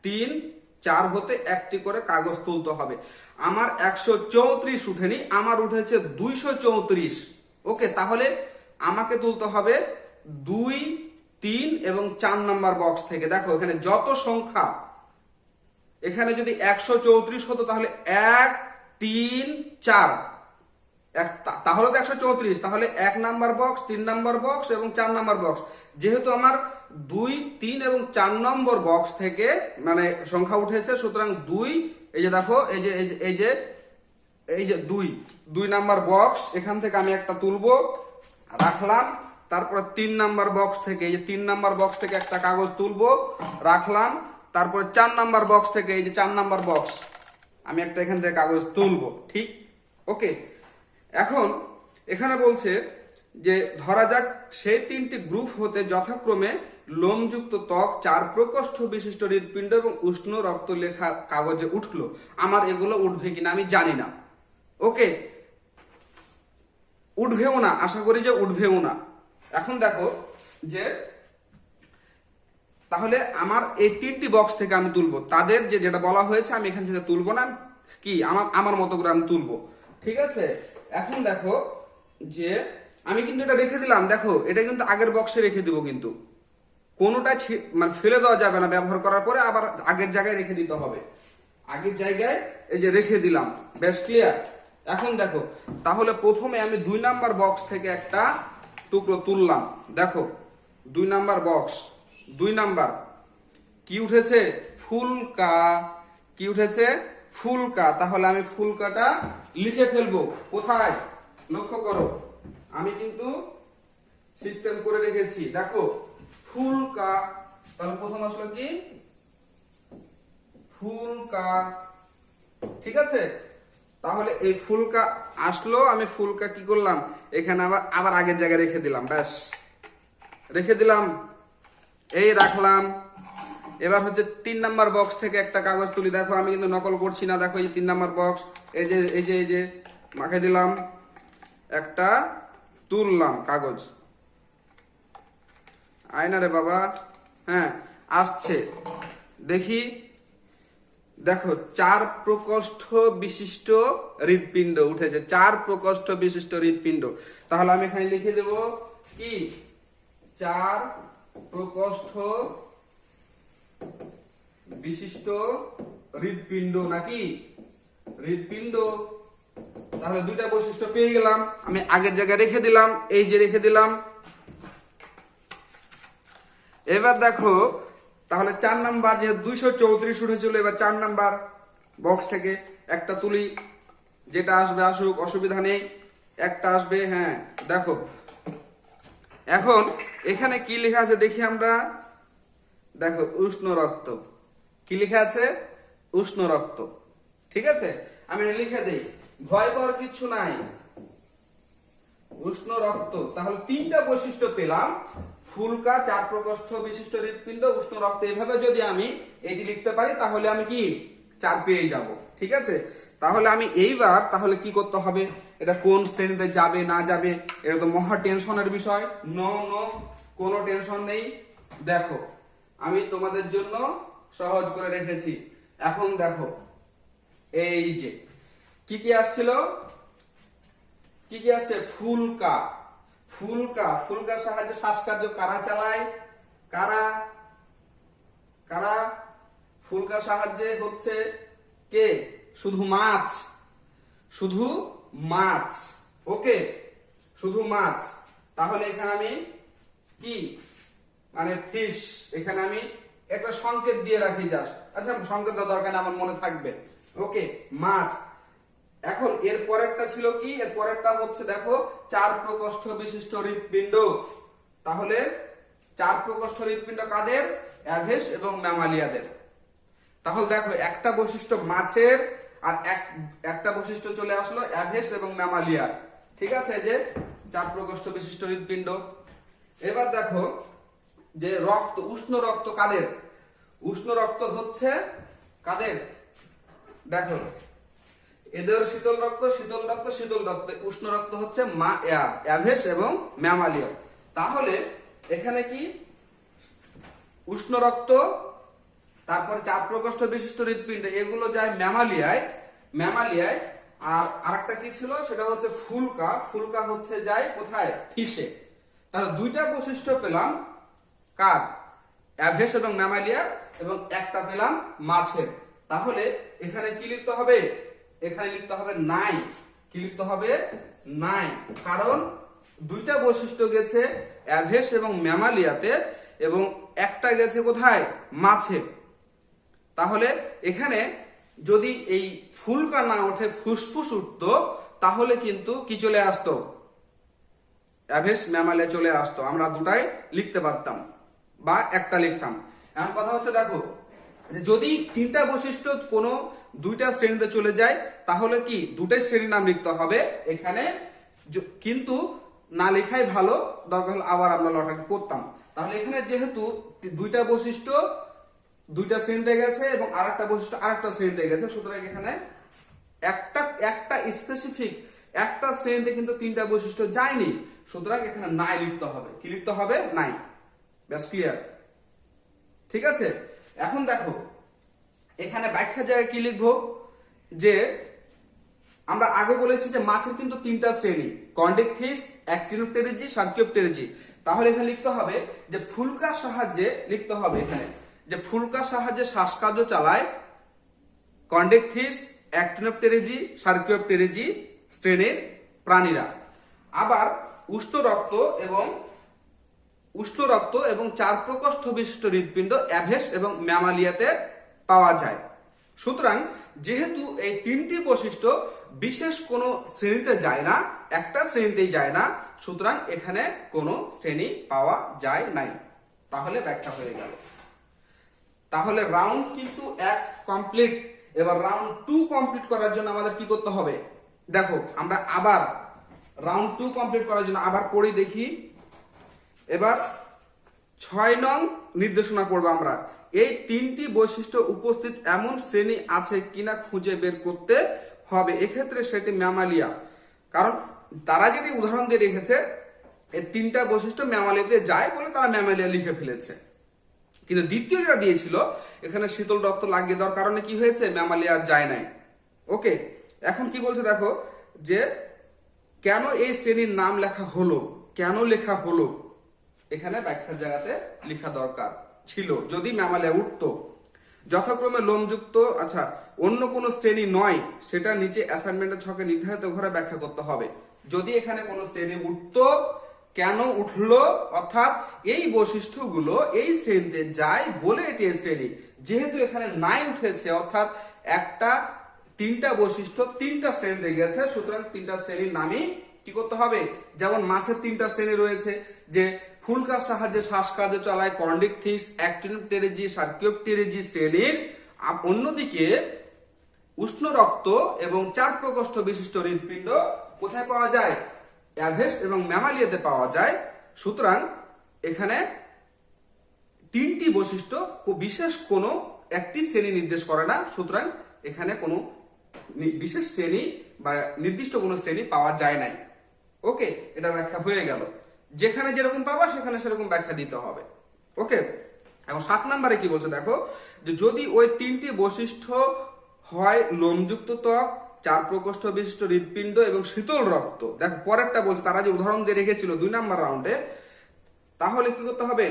3, 4 হতে একটি করে কাগজ তুলতে হবে। আমার 134 উঠেনি, আমার উঠেছে 234। ওকে, তাহলে আমাকে তুলতে হবে 2, 3 এবং 4 নাম্বার বক্স থেকে। দেখো এখানে যত সংখ্যা, এখানে যদি 134 হতো তাহলে 1, 3, 4, তাহলে তো 134, তাহলে 1 নাম্বার বক্স, 3 নাম্বার বক্স এবং 4 নাম্বার বক্স। যেহেতু আমার 2, 3 এবং 4 নম্বর বক্স থেকে মানে সংখ্যা উঠেছে, সুতরাং 2, এই যে দেখো এই যে 2 নাম্বার বক্স, এখান থেকে আমি একটা তুলবো, রাখলাম। তারপর 3 নাম্বার বক্স থেকে, এই যে 3 নাম্বার বক্স থেকে একটা কাগজ তুলবো, রাখলাম। তারপর 4 নাম্বার বক্স থেকে, এই যে 4 নাম্বার বক্স, আমি একটা এখান থেকে কাগজ তুলবো। ঠিক, ওকে। এখন এখানে বলছে যে ধরা যাক সেই 3টি গ্রুপ হতে যথাক্রমে লোমযুক্ত ত্বক, 4 প্রকোষ্ঠ বিশিষ্ট হৃৎপিণ্ড এবং উষ্ণ রক্ত লেখা কাগজে উঠলো। আমার এগুলো উঠবে কিনা আমি জানি না। ওকে, উঠবেও না, আশা করি যে উঠবেও না। এখন দেখো যে তাহলে আমার এই 3টি বক্স থেকে আমি তুলবো, তাদের যেটা বলা হয়েছে আমি এখান থেকে তুলবো না, কি আমার আমার মতো করে আমি তুলবো, ঠিক আছে। এখন দেখো যে আমি কিন্তু এটা রেখে দিলাম, দেখো এটা কিন্তু আগের বক্সে রেখে দিব, কিন্তু কোনোটা মানে ফেলে দেওয়া যাবে না, ব্যবহার করার পরে আবার আগের জায়গায় রেখে দিতে হবে। আগের জায়গায় এই যে রেখে দিলাম, বেশ ক্লিয়ার। এখন দেখো তাহলে প্রথমে আমি 2 নাম্বার বক্স থেকে একটা টুকরো তুললাম, দেখো 2 নাম্বার বক্স, 2 নাম্বার কি উঠেছে, ফুলকা, কি উঠেছে, ফুলকা। তাহলে আমি ফুলকাটা লিখে ফেলবো কোথায়, লক্ষ্য করো আমি কিন্তু সিস্টেম করে রেখেছি, দেখো ফুলকা। তাহলে প্রথম আসলো কি, ফুলকা, ঠিক আছে। তাহলে এই ফুলকা আসলো, আমি ফুলকা কি করলাম, এখানে আবার আগের জায়গায় রেখে দিলাম, ব্যাস রেখে দিলাম, এই রাখলাম। এবার হচ্ছে 3 নাম্বার বক্স থেকে একটা কাগজ তুলি, দেখো আমি কিন্তু নকল করছি না, দেখো এই 3 নাম্বার বক্স, এই যে মাখে দিলাম, একটা তুললাম কাগজ, আয়না রে বাবা, হ্যাঁ আসছে, দেখি, দেখো 4 প্রকোষ্ঠ বিশিষ্ট হৃৎপিণ্ড উঠেছে, 4 প্রকোষ্ঠ বিশিষ্ট হৃৎপিণ্ড। তাহলে আমি এখানে লিখে দেব কি, 4 প্রকোষ্ঠ বিশিষ্ট হৃৎপিণ্ড, নাকি হৃৎপিণ্ড। তাহলে 2টা বৈশিষ্ট্য পেয়ে গেলাম, আমি আগের জায়গায় রেখে দিলাম, এই যে রেখে দিলাম। এবার দেখো তাহলে 4 নাম্বার, যে 234 উঠেছিল, এবার 4 নাম্বার বক্স থেকে একটা তুলি, যেটা আসবে আসুক, অসুবিধা নেই, একটা আসবে, হ্যাঁ দেখো। এখন এখানে কি লেখা আছে দেখি আমরা, দেখো উষ্ণ রক্ত, কি লেখা আছে, উষ্ণ রক্ত, ঠিক আছে। আমি লিখে দেই, ভয় পাওয়ার কিছু নাই, উষ্ণ রক্ত। তাহলে 3টা বৈশিষ্ট্য পেলাম, ফুলকা, 4 প্রকোষ্ঠ বিশিষ্ট হৃৎপিণ্ড, উষ্ণ রক্ত। এইভাবে যদি আমি এটি লিখতে পারি তাহলে আমি কি 4 পেয়ে যাব, ঠিক আছে। তাহলে আমি এইবার তাহলে কি করতে হবে, এটা কোন শ্রেণীতে যাবে না যাবে, এটা তো মহা টেনশনের বিষয়। নো নো, কোনো টেনশন নেই, দেখো আমি তোমাদের জন্য সহজ করে রেখেছি। এখন দেখো এই যে কি কি আসছিল, কি কি আসছে, ফুলকা, ফুলকা, ফুলকার সাহায্যে শ্বাসকার্য কারা চালায়, কারা কারা, ফুলকার সাহায্যে হচ্ছে কে, শুধু মাছ, শুধু মাছ, ওকে, শুধু মাছ। তাহলে এখানে আমি কি, মানে ফিশ, এখানে আমি একটা সংকেত দিয়ে রাখি জাস্ট, আচ্ছা সংকেত দেওয়ার দরকার না, আমার মনে থাকবে, ওকে, মাছ। এখন এর পরেরটা ছিল কি, এর পরেরটা হচ্ছে দেখো 4 প্রকোষ্ঠ বিশিষ্ট হৃৎপিণ্ড। তাহলে 4 প্রকোষ্ঠ হৃৎপিণ্ড কাদের, অ্যাভেস এবং ম্যামালিয়াদের। তাহলে দেখো একটা বৈশিষ্ট্য মাছের, আর একটা বৈশিষ্ট্য চলে আসলো অ্যাভেস এবং ম্যামালিয়ার, ঠিক আছে, যে 4 প্রকোষ্ঠ বিশিষ্ট হৃৎপিণ্ড। এবার দেখো যে রক্ত, উষ্ণ রক্ত কাদের, উষ্ণ রক্ত হচ্ছে কাদের, দেখো এদের শীতল রক্ত, শীতল রক্ত, শীতল রক্ত, উষ্ণ রক্ত হচ্ছে অ্যাভেস এবং ম্যামালিয়া। তাহলে এখানে কি, উষ্ণ রক্ত, তারপর 4 প্রকোষ্ঠ বিশিষ্ট হৃৎপিণ্ড, এগুলো যায় ম্যামালিয়ায়, ম্যামালিয়ায়। আর আরেকটা কি ছিল, সেটা হচ্ছে ফুলকা, ফুলকা হচ্ছে যায় কোথায়, ফিশে। তাহলে 2টা বৈশিষ্ট্য পেলাম কার, অ্যাভেস এবং ম্যামালিয়ার, এবং একটা পেলাম মাছের। তাহলে এখানে কি লিখতে হবে, এখানে লিখতে হবে নাই, কি লিখতে হবে, নাই, কারণ 2টা বৈশিষ্ট্য গেছে অ্যাভেস এবং ম্যামালিয়াতে, এবং একটা গেছে কোথায়, মাছে। তাহলে এখানে যদি এই ফুলকা না ওঠে, ফুসফুস উঠতো, তাহলে কিন্তু কি চলে আসতো, অ্যাভেস ম্যামালিয়া চলে আসতো, আমরা 2টাই লিখতে পারতাম বা একটা লিখতাম। এখন কথা হচ্ছে দেখো, যদি 3টা বৈশিষ্ট্য কোনো 2টা শ্রেণীতে চলে যায়, তাহলে কি 2টাই শ্রেণীর নাম লিখতে হবে এখানে, কিন্তু না লেখাই ভালো, দরকার হলে আবার আমরা লটারি করতাম। তাহলে এখানে যেহেতু 2টা বৈশিষ্ট্য 2টা শ্রেণীতে গেছে এবং আরেকটা বৈশিষ্ট্য আরেকটা শ্রেণীতে গেছে, সুতরাং এখানে একটা স্পেসিফিক একটা শ্রেণীতে কিন্তু তিনটা বৈশিষ্ট্য যায়নি, সুতরাং এখানে নাই লিখতে হবে। কি লিখতে হবে? নাই। ব্যাস, ক্লিয়ার? ঠিক আছে। এখন দেখো এখানে ব্যাখ্যার জায়গায় কি লিখবো, যে আমরা আগে বলেছি যে মাছের কিন্তু তিনটা শ্রেণী, কন্ডিকথিস, অ্যাক্টিনোপটেরিজি, সার্কিওপটেরিজি। তাহলে এখানে লিখতে হবে যে ফুলকার সাহায্যে, লিখতে হবে এখানে যে ফুলকার সাহায্যে শ্বাসকার্য চালায় কন্ডিকথিস, অ্যাক্টিনোপটেরিজি, সার্কিওপটেরিজি শ্রেণীর প্রাণীরা। আবার উষ্ণ রক্ত এবং 4 প্রকোষ্ঠ বিশিষ্ট হৃৎপিণ্ড অ্যাভেস এবং ম্যামালিয়াতে পাওয়া যায়। সুতরাং যেহেতু এই তিনটি বৈশিষ্ট্য বিশেষ কোনো শ্রেণীতে যায় না, একটা শ্রেণীতেই যায় না, সুতরাং এখানে কোনো শ্রেণী পাওয়া যায় নাই। তাহলে ব্যাখ্যা হয়ে গেল। তাহলে রাউন্ড কিন্তু 1 কমপ্লিট। এবার রাউন্ড 2 কমপ্লিট করার জন্য আমাদের কি করতে হবে? দেখো আমরা আবার রাউন্ড 2 কমপ্লিট করার জন্য আবার পড়ি দেখি। এবার 6 নং নির্দেশনা পড়বো আমরা। এই তিনটি বৈশিষ্ট্য উপস্থিত এমন শ্রেণী আছে কিনা খুঁজে বের করতে হবে। এক্ষেত্রে সেটি ম্যামালিয়া, কারণ তারা যেটি উদাহরণ দিয়ে রেখেছে এই তিনটা বৈশিষ্ট্য ম্যামালিয়াতে যায় বলে তারা ম্যামালিয়া লিখে ফেলেছে। কিন্তু দ্বিতীয় যেটা দিয়েছিল এখানে শীতল রক্ত লাগিয়ে দেওয়ার কারণে কি হয়েছে? ম্যামালিয়া যায় নাই। ওকে, এখন কি বলছে দেখো, যে কেন এই শ্রেণীর নাম লেখা হলো, কেন লেখা হলো, এখানে ব্যাখ্যার জায়গাতে লেখা দরকার ছিল। যদি ম্যামালিয়া উঠতো যথাক্রমে লোমযুক্ত, আচ্ছা অন্য কোনো শ্রেণী নয়, সেটা নিচে অ্যাসাইনমেন্টের ছকে নির্ধারিত ঘরে ব্যাখ্যা করতে হবে। যদি এখানে কোনো শ্রেণী উঠতো, কেন উঠলো, অর্থাৎ এই বৈশিষ্ট্যগুলো এই শ্রেণীতে যায় বলে এটি শ্রেণী। যেহেতু এখানে নাই উঠেছে, অর্থাৎ তিনটা বৈশিষ্ট্য তিনটা শ্রেণীতে গেছে, সুতরাং তিনটা শ্রেণীর নামই কি করতে হবে? যেমন মাছের তিনটা শ্রেণী রয়েছে, যে ফুলকার সাহায্যে শ্বাসকার্য চালায় কন্ডিকথিস, অ্যাক্টিনোপটেরিজি, সার্কিওপটেরিজি শ্রেণীর। অন্যদিকে উষ্ণ রক্ত এবং 4 প্রকোষ্ঠ বিশিষ্ট হৃৎপিণ্ড কোথায় পাওয়া যায়? অ্যাভেস এবং ম্যামালিয়াতে পাওয়া যায়। সুতরাং এখানে তিনটি বৈশিষ্ট্য বিশেষ কোনো একটি শ্রেণী নির্দেশ করে না, সুতরাং এখানে কোনো বিশেষ শ্রেণী বা নির্দিষ্ট কোনো শ্রেণী পাওয়া যায় নাই। ওকে, এটা ব্যাখ্যা হয়ে গেল। যেখানে যেরকম পাবা সেখানে সেরকম ব্যাখ্যা দিতে হবে। ওকে, এখন 7 নম্বরে কি বলছে দেখো, যে যদি ওই তিনটি বৈশিষ্ট্য হয় লোমযুক্ত ত্বক, 4 প্রকোষ্ঠ বিশিষ্ট হৃৎপিণ্ড এবং শীতল রক্ত। দেখো পরেরটা বলছে, তারা যে উদাহরণ দিয়ে রেখেছিল 2 নম্বর রাউন্ডে, তাহলে কি করতে হবে?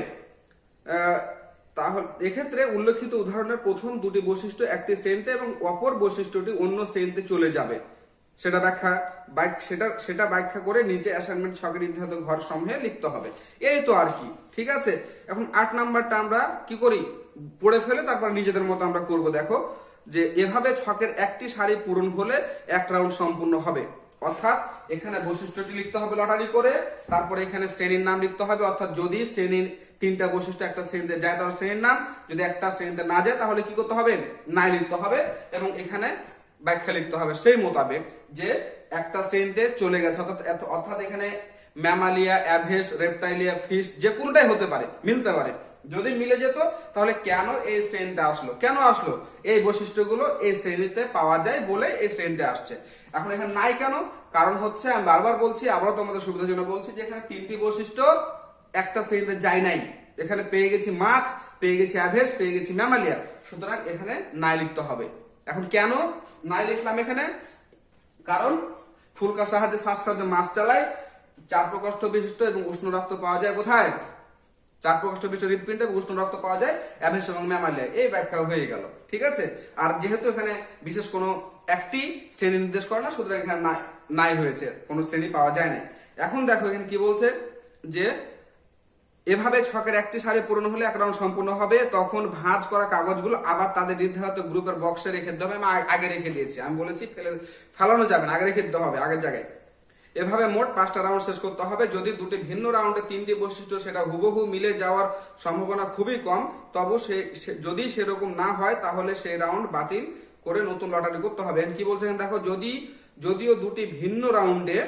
তাহলে এক্ষেত্রে উল্লেখিত উদাহরণের প্রথম দুটি বৈশিষ্ট্য একটি শ্রেণীতে এবং অপর বৈশিষ্ট্যটি অন্য শ্রেণীতে চলে যাবে। সেটা ব্যাখ্যা করে নিচে অ্যাসাইনমেন্ট ছকে নির্ধারিত ঘর সমূহে লিখতে হবে। এই তো আর কি। ঠিক আছে, এখন 8 নাম্বারটা আমরা কি করি? পড়ে ফেলে তারপর নিজেদের মতো আমরা করব। দেখো যে এভাবে ছকের একটি সারি পূরণ হলে 1 রাউন্ড সম্পূর্ণ হবে। অর্থাৎ এখানে বৈশিষ্ট্যটি লিখতে হবে লটারি করে, তারপরে এখানে শ্রেণীর নাম লিখতে হবে। অর্থাৎ যদি শ্রেণীর তিনটা বৈশিষ্ট্য একটা শ্রেণীতে যায় তাহলে শ্রেণীর নাম, যদি একটা শ্রেণীতে না যায় তাহলে কি করতে হবে? নাই লিখতে হবে, এবং এখানে ব্যাখ্যা লিখতে হবে সেই মোতাবেক যে একটা শ্রেণীতে চলে গেছে। অর্থাৎ এখানে ম্যামালিয়া, অ্যাভেস, রেপটাইলিয়া, ফিশ যে কোনোটাই হতে পারে, মিলতে পারে। যদি মিলে যেত তাহলে কেন এই শ্রেণীতে আসলো, কেন আসলো? এই বৈশিষ্ট্যগুলো এই শ্রেণীতে পাওয়া যায় বলে এই শ্রেণীতে আসছে। এখন এখানে নাই কেন? কারণ হচ্ছে আমি বারবার বলছি, আবারও তোমাদের সুবিধার জন্য বলছি, যে এখানে তিনটি বৈশিষ্ট্য একটা শ্রেণীতে যায় নাই। এখানে পেয়ে গেছি মাছ, পেয়ে গেছি অ্যাভেস, পেয়ে গেছি ম্যামালিয়া, সুতরাং এখানে নাই লিখতে হবে। এখন কেন নাই লিখলাম এখানে? কারণ ফুলকার সাহায্যে শ্বাসকার্য মাছ চালায়, 4 প্রকোষ্ঠ বিশিষ্ট এবং উষ্ণ রক্ত পাওয়া যায় কোথায়? 4 প্রকোষ্ঠ বিশিষ্ট হৃৎপিণ্ড এবং উষ্ণ রক্ত পাওয়া যায় অ্যাভেস এবং ম্যামালিয়া। এই ব্যাখ্যা হয়ে গেল। ঠিক আছে, আর যেহেতু এখানে বিশেষ কোনো একটি শ্রেণী নির্দেশ করে না, সুতরাং এখানে নাই হয়েছে, কোনো শ্রেণী পাওয়া যায় না। এখন দেখো এখানে কি বলছে, যে এভাবে ছকের একটি সারি পূরণ হলে 1 রাউন্ড সম্পূর্ণ হবে। তখন ভাঁজ করা কাগজগুলো আবার তাদের নির্ধারিত গ্রুপের বক্সে রেখে দিতে হবে। আমি আগে রেখে দিয়েছি, আমি বলেছি ফেলানো যাবে না, আগে রেখে দিতে হবে আগের জায়গায়। এভাবে মোট 5টা রাউন্ড শেষ করতে হবে। যদি দুটি ভিন্ন রাউন্ডে 3টি বৈশিষ্ট্য সেটা হুবহু মিলে যাওয়ার সম্ভাবনা খুবই কম, তবু যদি সেরকম না হয় তাহলে সেই রাউন্ড বাতিল করে নতুন লটারি করতে হবে। কি বলছেন দেখো, যদিও দুটি ভিন্ন রাউন্ডে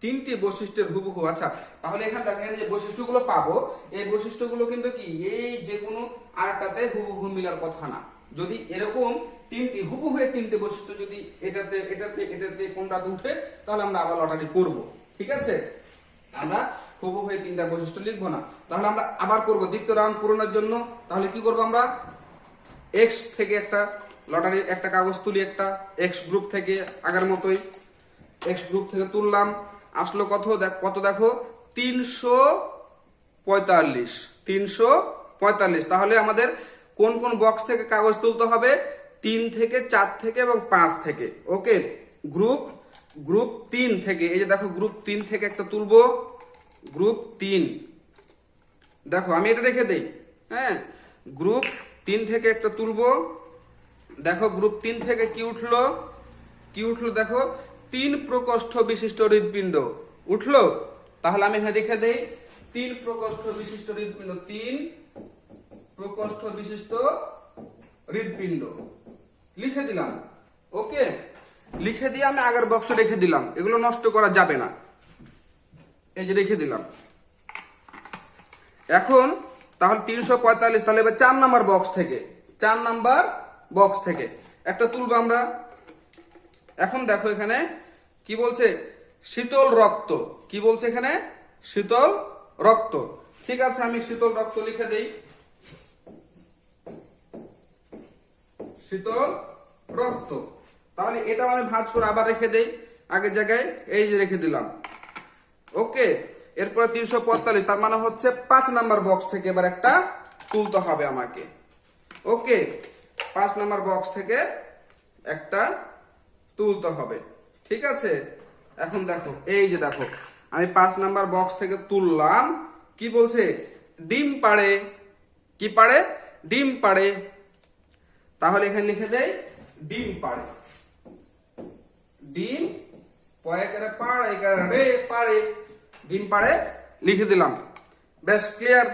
3টি বৈশিষ্ট্যের হুবহু, আচ্ছা তাহলে এখানে দেখেন যে বৈশিষ্ট্যগুলো পাবো, এই বৈশিষ্ট্যগুলো কিন্তু কি এই যে কোনো আরেকটাতে হুবহু মিলার কথা না। যদি এরকম তিনটি হুবহু তিনটে বৈশিষ্ট্য যদি এটাতে এটাতে এটাতে কোনটাতে উঠে, তাহলে আমরা আবার লটারি করব। ঠিক আছে, আমরা হুবহু তিনটা বৈশিষ্ট্য লিখবো না। তাহলে আমরা আবার করব দ্বিতীয় রাউন্ড পূরণের জন্য। তাহলে কি করব, আমরা এক্স থেকে একটা লটারির একটা কাগজ তুলি, একটা এক্স গ্রুপ থেকে আগের মতোই এক্স গ্রুপ থেকে তুললাম। আসলো কত দেখো 345। 345। তাহলে আমাদের কোন কোন বক্স থেকে কাগজ তুলতে হবে? 3 থেকে, 4 থেকে এবং 5 থেকে। ওকে, গ্রুপ 3 থেকে, এই যে দেখো গ্রুপ 3 থেকে একটা তুলবো। গ্রুপ 3 দেখো, আমি এটা রেখে দেই। হ্যাঁ, গ্রুপ 3 থেকে একটা তুলবো। দেখো গ্রুপ 3 থেকে কি উঠলো দেখো 3 প্রকোষ্ঠ বিশিষ্ট হৃৎপিণ্ড উঠলো। তাহলে আমি এখানে রেখে দেই 3 প্রকোষ্ঠ বিশিষ্ট হৃৎপিণ্ড, 3 প্রকোষ্ঠ বিশিষ্ট হৃৎপিণ্ড লিখে দিলাম। ওকে, লিখে দিয়ে আমি আগের বক্সে রেখে দিলাম, এগুলো নষ্ট করা যাবে না। এই যে রেখে দিলাম। এখন তাহলে 345, তাহলে এবার 4 নাম্বার বক্স থেকে একটা তুলবো আমরা। এখন দেখো এখানে কি বলছে, শীতল রক্ত। কি বলছে এখানে? শীতল রক্ত। ঠিক আছে, আমি শীতল রক্ত লিখে দেই। শীতল রক্ত। তাহলে এটাও আমি ভাঁজ করে আবার রেখে দেই আগের জায়গায়, এই যে রেখে দিলাম। ওকে, এরপর 345, তার মানে হচ্ছে 5 নাম্বার বক্স থেকে এবার একটা তুলতে হবে আমাকে। ওকে, 5 নাম্বার বক্স থেকে একটা তুলতে হবে। ঠিক আছে, এখন দেখো, এই যে দেখো আমি 5 নাম্বার বক্স থেকে তুললাম। কি বলছে? ডিম পাড়ে। কি পাড়ে? ডিম পাড়ে। তাহলে এখানে লিখে দেই ডিম পাড়ে। ডিম পাড়ে, ডিম পাড়ে লিখে দিলাম। বেশ ক্লিয়ার।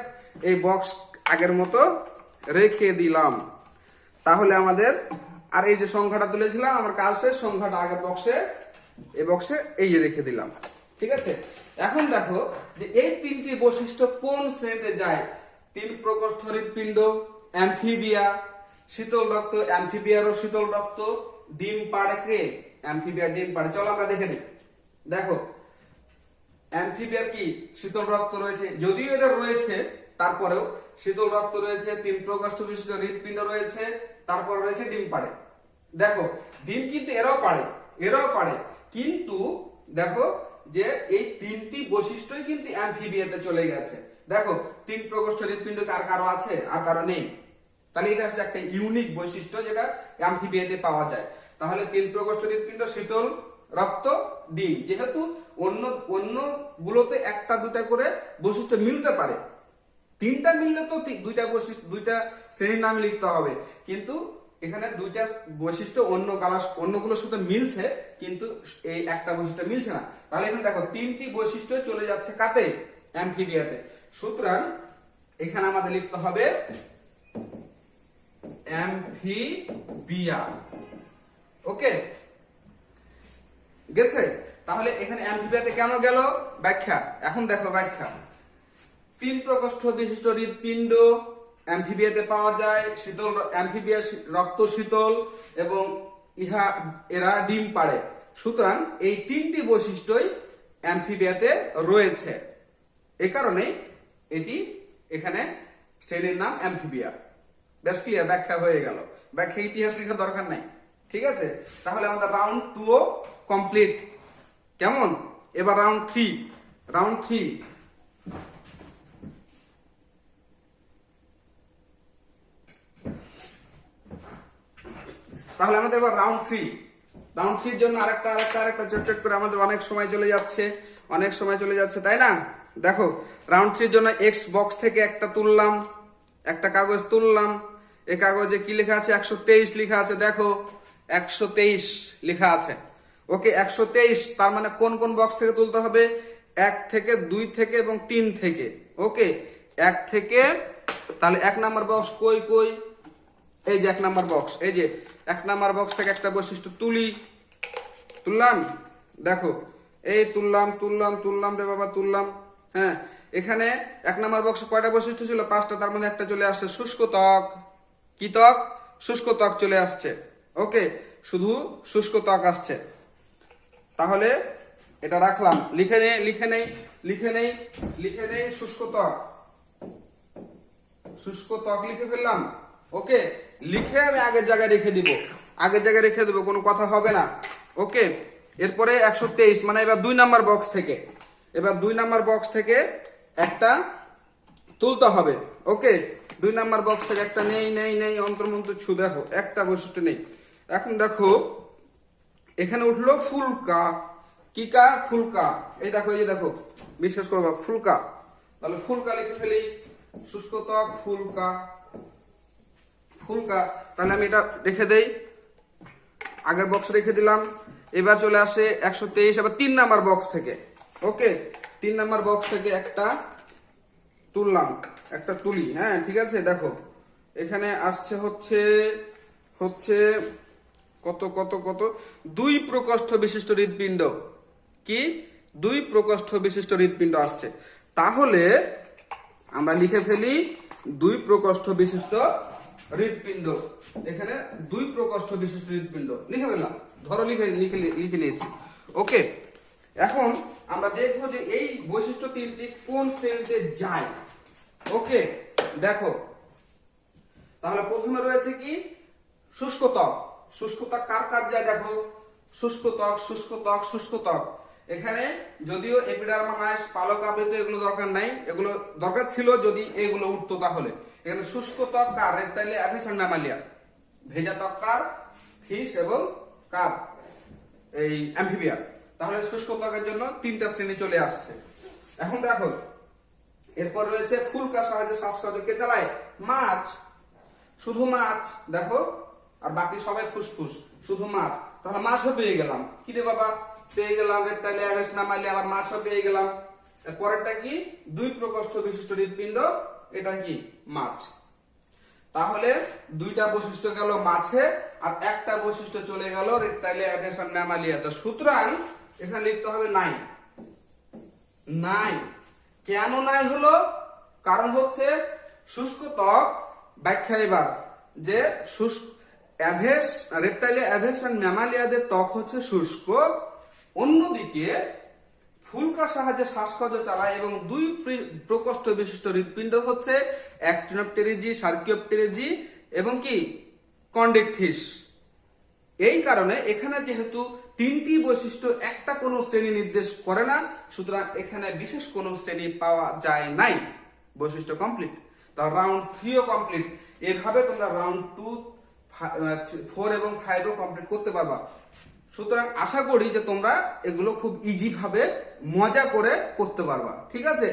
এই বক্স আগের মতো রেখে দিলাম। তাহলে আমাদের আর এই যে সংখ্যাটা তুলেছিলাম, আমার কাজ শেষ। সংখ্যাটা আগের বক্সে, এই বক্সে এই যে রেখে দিলাম। ঠিক আছে, এখন দেখো যে এই তিনটি বৈশিষ্ট্য কোন শ্রেণীতে যায়। 3 প্রকোষ্ঠ হৃৎপিণ্ড, অ্যামফিবিয়া, শীতল রক্ত, অ্যামফিবিয়ারও শীতল রক্ত, ডিম পাড়ে কে? অ্যামফিবিয়া ডিম পাড়ে। চলো আমরা দেখে নিই। দেখো অ্যামফিবিয়ার কি শীতল রক্ত রয়েছে, যদিও এটা রয়েছে তারপরেও শীতল রক্ত রয়েছে, 3 প্রকোষ্ঠ বিশিষ্ট হৃৎপিণ্ড রয়েছে, তারপর রয়েছে ডিম পাড়ে। দেখো ডিম কিন্তু এরাও পাড়ে, কিন্তু দেখো যে এই তিনটি বৈশিষ্ট্যই কিন্তু অ্যামফিবিয়াতে চলে গেছে। দেখো 3 প্রকোষ্ঠ হৃৎপিণ্ড আর কারো আছে, আর কারো নেই। তাহলে এটা হচ্ছে একটা ইউনিক বৈশিষ্ট্য যেটা অ্যামফিবিয়াতে পাওয়া যায়। তাহলে 3 প্রকোষ্ঠ হৃৎপিণ্ড, শীতল রক্ত, ডিম। যেহেতু অন্য গুলোতে একটা দুটা করে বৈশিষ্ট্য মিলতে পারে, 3টা মিললে তো দুইটা শ্রেণীর নাম লিখতে হবে, কিন্তু এখানে 2টা বৈশিষ্ট্য অন্যগুলোর সাথে মিলছে, কিন্তু এই একটা বৈশিষ্ট্য মিলছে না। তাহলে এখানে দেখো 3টি বৈশিষ্ট্য চলে যাচ্ছে কাতে? অ্যামফিবিয়াতে। সুতরাং এখানে আমাদের লিখতে হবে অ্যামফিবিয়া। ওকে, গেছে? তাহলে এখানে অ্যামফিবিয়াতে কেন গেল? ব্যাখ্যা। এখন দেখো ব্যাখ্যা। 3 প্রকোষ্ঠ বিশিষ্ট হৃৎপিণ্ড অ্যামফিবিয়াতে পাওয়া যায়। শীতল অ্যামফিবিয়া রক্ত শীতল এবং এরা ডিম পাড়ে। সুতরাং এই 3টি বৈশিষ্ট্যই অ্যামফিবিয়াতে রয়েছে। এই কারণে এটি এখানে শ্রেণীর নাম অ্যামফিবিয়া। বেশ ক্লিয়ার, ব্যাখ্যা হয়ে গেল। ব্যাখ্যা ইতিহাস লেখার দরকার নাই। ঠিক আছে, তাহলে আমাদের রাউন্ড 2 কমপ্লিট। কেমন? এবার রাউন্ড 3। তাহলে আমাদের এবার রাউন্ড 3 জন্য আরেকটা চ্যাপ্টার করে আমাদের অনেক সময় চলে যাচ্ছে, তাই না? দেখো রাউন্ড 3 জন্য এক্স বক্স থেকে একটা কাগজ তুললাম। এই কাগজে কি লেখা আছে? 123 লেখা আছে। দেখো 123 লেখা আছে। ওকে, 123 তার মানে কোন কোন বক্স থেকে তুলতে হবে? 1 থেকে, 2 থেকে এবং 3 থেকে। ওকে, 1 থেকে, তাহলে 1 নাম্বার বক্স কই? এই যে 1 নাম্বার বক্স, এই যে 1 নাম্বার বক্স থেকে একটা বৈশিষ্ট্য তুললাম। দেখো এই তুললাম রে বাবা, তুললাম। হ্যাঁ, এখানে 1 নাম্বার বক্সে কয়টা বৈশিষ্ট্য ছিল? 5টা। তার মধ্যে একটা চলে আসছে শুষ্ক ত্বক। কি ত্বক? শুষ্ক ত্বক চলে আসছে। ওকে, শুধু শুষ্ক ত্বক আসছে। তাহলে এটা রাখলাম, লিখে নেই শুষ্ক ত্বক, শুষ্ক ত্বক লিখে ফেললাম। ওকে, লিখে আমি আগের জায়গায় রেখে দিব, কোনো কথা হবে না। ওকে, এরপরে 123 মানে এবার 2 নাম্বার বক্স থেকে একটা তুলতে হবে। ওকে, 2 নাম্বার বক্স থেকে একটা নেই অন্তর্মন্ত ছু, দেখো একটা বৈশিষ্ট্য নেই। এখন দেখো এখানে উঠলো ফুলকা, কি কা? ফুলকা। এই দেখো, এই যে দেখো, বিশ্বাস করবা ফুলকা। তাহলে ফুলকা লিখে ফেলি, শুষ্ক ত্বক ফুলকা। তাহলে আমি এটা রেখে দেই, আগের বক্স রেখে দিলাম। এবার চলে আসে 123, আবার 3 নাম্বার বক্স থেকে। ওকে, 3 নাম্বার বক্স থেকে একটা তুলি। হ্যাঁ, ঠিক আছে। দেখো এখানে আসছে হচ্ছে কত 2 প্রকোষ্ঠ বিশিষ্ট হৃৎপিণ্ড। কি? 2 প্রকোষ্ঠ বিশিষ্ট হৃৎপিণ্ড আসছে। তাহলে আমরা লিখে ফেলি 2 প্রকোষ্ঠ বিশিষ্ট হৃৎপিণ্ড। এখানে 2 প্রকোষ্ঠ বিশিষ্ট হৃৎপিণ্ড লিখে ফেললাম, ধরো লিখে নিয়েছি। ওকে, এখন আমরা দেখবো যে এই বৈশিষ্ট্য 3টি কোন শ্রেণীতে যায়। ওকে, দেখো তাহলে প্রথমে রয়েছে কি? শুষ্ক ত্বক। শুষ্ক ত্বক কার যায়? দেখো, শুষ্ক ত্বক। এখানে যদিও এপিডার্মাস, পালক আবৃত এগুলো দরকার নাই, এগুলো দরকার ছিল যদি এগুলো উঠতো। তাহলে এখানে শুষ্ক ত্বক কার? রেপ্টাইলিয়া, অ্যাভিস আর ম্যামালিয়া। ভেজা ত্বক কার? ফিশ এবং কার? এই অ্যাম্ফিবিয়া। তাহলে শুষ্ক ত্বকের জন্য 3টা শ্রেণী চলে আসছে। এখন দেখো এরপর রয়েছে ফুলকা সাহায্যে শ্বাসকষ্ট কে চালায়? মাছ, শুধু মাছ। দেখো, আর বাকি সবাই ফুসফুস, শুধু মাছ। তাহলে মাছও পেয়ে গেলাম। কি রে বাবা, পেয়ে গেলাম রেপ্টাইলিয়া, অ্যাভিস, ম্যামালিয়া, আবার মাছও পেয়ে গেলাম। পরেরটা কি? 2 প্রকোষ্ঠ বিশিষ্ট হৃৎপিণ্ড, এটা কি? মাছ। তাহলে 2টা বৈশিষ্ট্য গেল মাছে, আর একটা বৈশিষ্ট্য চলে গেল রেপ্টাইলিয়া, অ্যাভিস আর ম্যামালিয়া। তো সুতরাং এখানে লিখতে হবে নাই। কেন নাই হলো? কারণ হচ্ছে শুষ্ক ত্বক ব্যাখ্যা এবার যে রেপ্টাইলিয়া, অ্যাভিস আর ম্যামালিয়াদের ত্বক হচ্ছে শুষ্ক, অন্যদিকে ফুলকা সাহায্যে শ্বাসকষ্ট চালায় এবং 2 প্রকোষ্ঠ বিশিষ্ট হৃৎপিণ্ড হচ্ছে অ্যাক্টিনোপটেরিজি, সার্কিওপটেরিজি এবং কি? কন্ডিকথিস। এই কারণে এখানে যেহেতু 3টি বৈশিষ্ট্য একটা কোনো শ্রেণী নির্দেশ করে না, সুতরাং এখানে বিশেষ কোনো শ্রেণী পাওয়া যায় নাই। বৈশিষ্ট্য কমপ্লিট। তাহলে রাউন্ড 3ও কমপ্লিট। এভাবে তোমরা রাউন্ড 2, 4 এবং 5ও কমপ্লিট করতে পারবা। সুতরাং আশা করি যে তোমরা এগুলো খুব ইজি ভাবে মজা করে করতে পারবা। ঠিক আছে,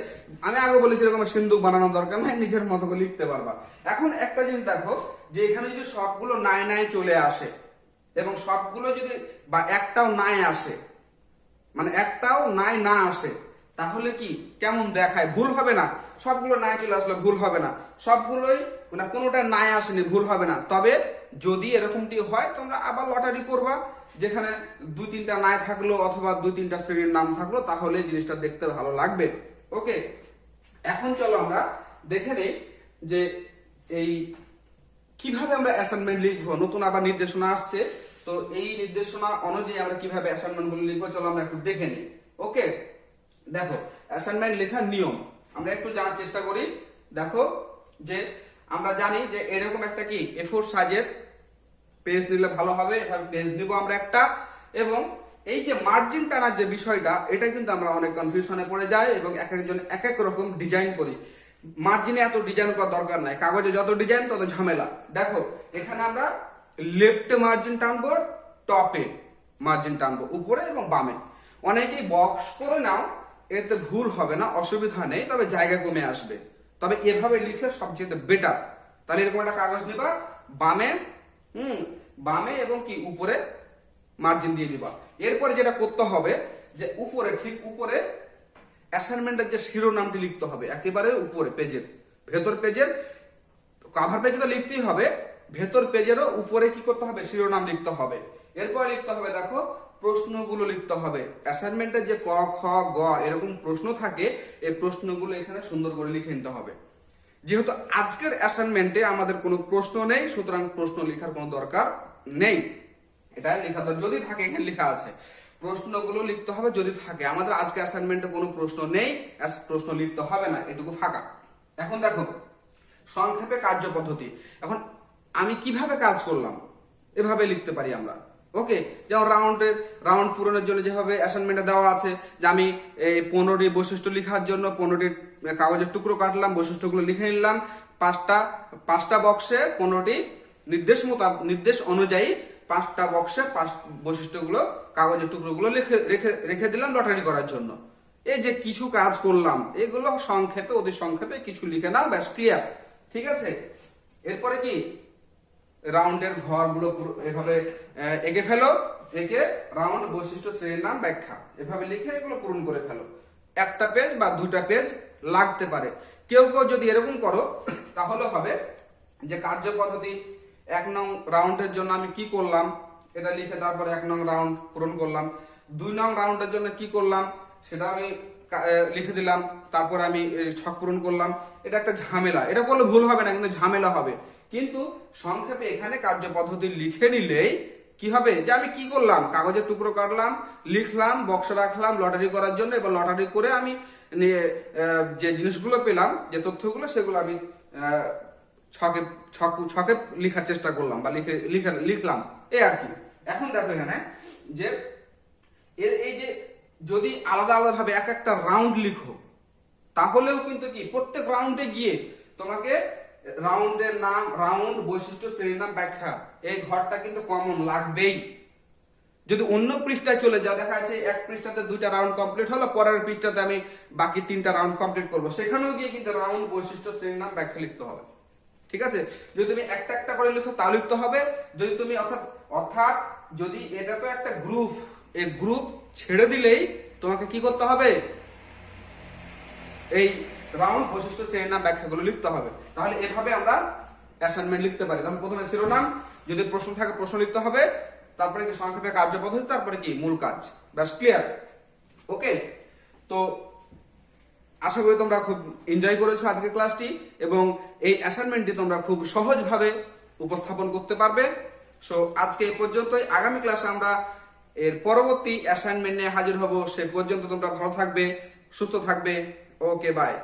আমি আগে বলেছি এরকম সিন্ধুক বানানোর দরকার নাই, নিজের মতো করে লিখতে পারবা। এখন একটা জিনিস দেখো, যে এখানে যদি সবগুলো নাই চলে আসে এবং সবগুলো যদি বা একটাও নাই আসে, মানে একটাও না আসে, তাহলে কি কেমন দেখায়? ভুল হবে না? সবগুলো নাই চলে আসলে ভুল হবে না, সবগুলোই মানে কোনোটা নাই আসেনি ভুল হবে না। তবে যদি এরকমটি হয়, তোমরা আবার লটারি করবা, যেখানে 2-3টা নাই থাকলো অথবা 2-3টা শ্রেণীর নাম থাকলো, তাহলে জিনিসটা দেখতে ভালো লাগবে। ওকে, এখন চলো আমরা দেখে নেই যে এই কিভাবে আমরা অ্যাসাইনমেন্ট লিখবো। নতুন আবার নির্দেশনা আসছে, তো এই নির্দেশনা অনুযায়ী আমরা কিভাবে অ্যাসাইনমেন্ট গুলো লিখবো চলো আমরা একটু দেখে নিই। ওকে, দেখো অ্যাসাইনমেন্ট লেখার নিয়ম আমরা একটু জানার চেষ্টা করি। দেখো যে আমরা জানি যে এরকম একটা কি A4 সাইজের পেজ নিলে ভালো হবে। এভাবে পেজ নিব আমরা একটা, এবং এই যে মার্জিন টানার যে বিষয়টা, এটা কিন্তু আমরা অনেক কনফিউশনে পড়ে যাই এবং এক একজন এক এক রকম ডিজাইন করি। মার্জিনে এত ডিজাইন করার দরকার নাই, কাগজে যত ডিজাইন তত ঝামেলা। দেখো এখানে আমরা লেফটে মার্জিন টানবো, টপে মার্জিন টানবো, উপরে এবং বামে। অনেকেই বক্স করে নাও, এতে ভুল হবে না, অসুবিধা নেই, তবে জায়গা কমে আসবে। তবে এভাবে লিখলে সবচেয়ে বেটার। তাহলে এরকম একটা কাগজ নিবা, বামে এবং কি উপরে মার্জিন দিয়ে দিবা। এরপরে যেটা করতে হবে যে উপরে, ঠিক উপরে অ্যাসাইনমেন্টের যে শিরোনামটি লিখতে হবে, একেবারে উপরে পেজের, ভেতর পেজের, কভার পেজে তো লিখতেই হবে, ভেতর পেজেরও উপরে কি করতে হবে? শিরোনাম লিখতে হবে। এরপর লিখতে হবে, দেখো প্রশ্নগুলো লিখতে হবে। অ্যাসাইনমেন্টের যে ক, খ, গ এরকম প্রশ্ন থাকে, এই প্রশ্নগুলো এখানে সুন্দর করে লিখে নিতে হবে। যেহেতু আজকের অ্যাসাইনমেন্টে আমাদের কোনো প্রশ্ন নেই, সুতরাং প্রশ্ন লেখার কোনো দরকার নেই। এটা লেখা যদি থাকে এখানে লেখা আছে, প্রশ্নগুলো লিখতে হবে যদি থাকে। আমাদের আজকে অ্যাসাইনমেন্টে কোনো প্রশ্ন নেই, প্রশ্ন লিখতে হবে না, এটুকু ফাঁকা। এখন দেখো সংক্ষেপে কার্যপদ্ধতি। এখন আমি কিভাবে কাজ করলাম এভাবে লিখতে পারি আমরা। ওকে, যেমন রাউন্ড পূরণের জন্য যেভাবে অ্যাসাইনমেন্টে দেওয়া আছে যে আমি 15টি বৈশিষ্ট্য লেখার জন্য 15টি কাগজের টুকরো কাটলাম, বৈশিষ্ট্যগুলো লিখে নিলাম, পাঁচটা বক্সে 15টি নির্দেশ অনুযায়ী 5টা বক্সে বৈশিষ্ট্যগুলো কাগজের টুকরোগুলো রেখে দিলাম লটারি করার জন্য। এই যে কিছু কাজ করলাম এগুলো সংক্ষেপে, অতি সংক্ষেপে কিছু লিখে নাও, ব্যাস ক্লিয়ার। ঠিক আছে, এরপরে কি রাউন্ডের ঘরগুলো এভাবে এঁকে ফেলো, এঁকে রাউন্ড বৈশিষ্ট্য শ্রেণীর নাম ব্যাখ্যা এভাবে লিখে এগুলো পূরণ করে ফেলো। একটা পেজ বা 2টা পেজ লাগতে পারে। কেউ যদি এরকম করো তাহলে হবে যে কার্যপদ্ধতি 1 নং রাউন্ডের জন্য আমি কি করলাম এটা লিখে তারপরে 1 নং রাউন্ড পূরণ করলাম। 2 নং রাউন্ডের জন্য কি করলাম সেটা আমি লিখে দিলাম, তারপরে আমি ছক পূরণ করলাম। এটা একটা ঝামেলা, এটা করলে ভুল হবে না কিন্তু ঝামেলা হবে। কিন্তু সংক্ষেপে এখানে কার্যপদ্ধতি লিখে নিলেই কি হবে যে আমি কি করলাম, কাগজের টুকরো কাটলাম, লিখলাম, বক্সে রাখলাম লটারি করার জন্য। এবার লটারি করে আমি যে জিনিসগুলো পেলাম, যে তথ্যগুলো, সেগুলো আমি ছকে লিখার চেষ্টা করলাম বা লিখলাম, এই আর কি। এখন দেখো এখানে যে এই যে যদি আলাদা আলাদা ভাবে এক একটা রাউন্ড লিখো তাহলেও কিন্তু কি প্রত্যেক রাউন্ডে গিয়ে তোমাকে রাউন্ডের নাম, রাউন্ড বৈশিষ্ট্য শ্রেণীর নাম ব্যাখ্যা, এই ঘরটা কিন্তু কমন লাগবেই। যদি অন্য পৃষ্ঠায় চলে যাও, দেখা যাচ্ছে এক পৃষ্ঠাতে 2টা রাউন্ড কমপ্লিট হলো, পরের পৃষ্ঠাতে আমি বাকি 3টা রাউন্ড কমপ্লিট করবো, সেখানেও গিয়ে কিন্তু রাউন্ড বৈশিষ্ট্য শ্রেণীর নাম ব্যাখ্যা লিখতে হবে। ঠিক আছে, যদি তুমি একটা একটা করে লিখো তাও লিখতে হবে। যদি তুমি অর্থাৎ যদি এটা তো একটা গ্রুপ, এই গ্রুপ ছেড়ে দিলেই তোমাকে কি করতে হবে, এই রাউন্ড বৈশিষ্ট্য শ্রেণীর নাম ব্যাখ্যাগুলো লিখতে হবে। তাহলে এভাবে আমরা অ্যাসাইনমেন্ট লিখতে পারি। তাহলে প্রথমে শিরোনাম, যদি প্রশ্ন থাকে প্রশ্ন লিখতে হবে, তারপরে কি সংক্ষেপে কার্যপদ্ধতি, তারপরে কি মূল কাজ, ব্যাস ক্লিয়ার। ওকে, তো আশা করি তোমরা খুব এনজয় করেছো আজকের ক্লাসটি এবং এই অ্যাসাইনমেন্টটি তোমরা খুব সহজভাবে উপস্থাপন করতে পারবে। সো আজকে এই পর্যন্তই। আগামী ক্লাসে আমরা এর পরবর্তী অ্যাসাইনমেন্ট নিয়ে হাজির হব। সে পর্যন্ত তোমরা ভালো থাকবে, সুস্থ থাকবে। ওকে, বাই।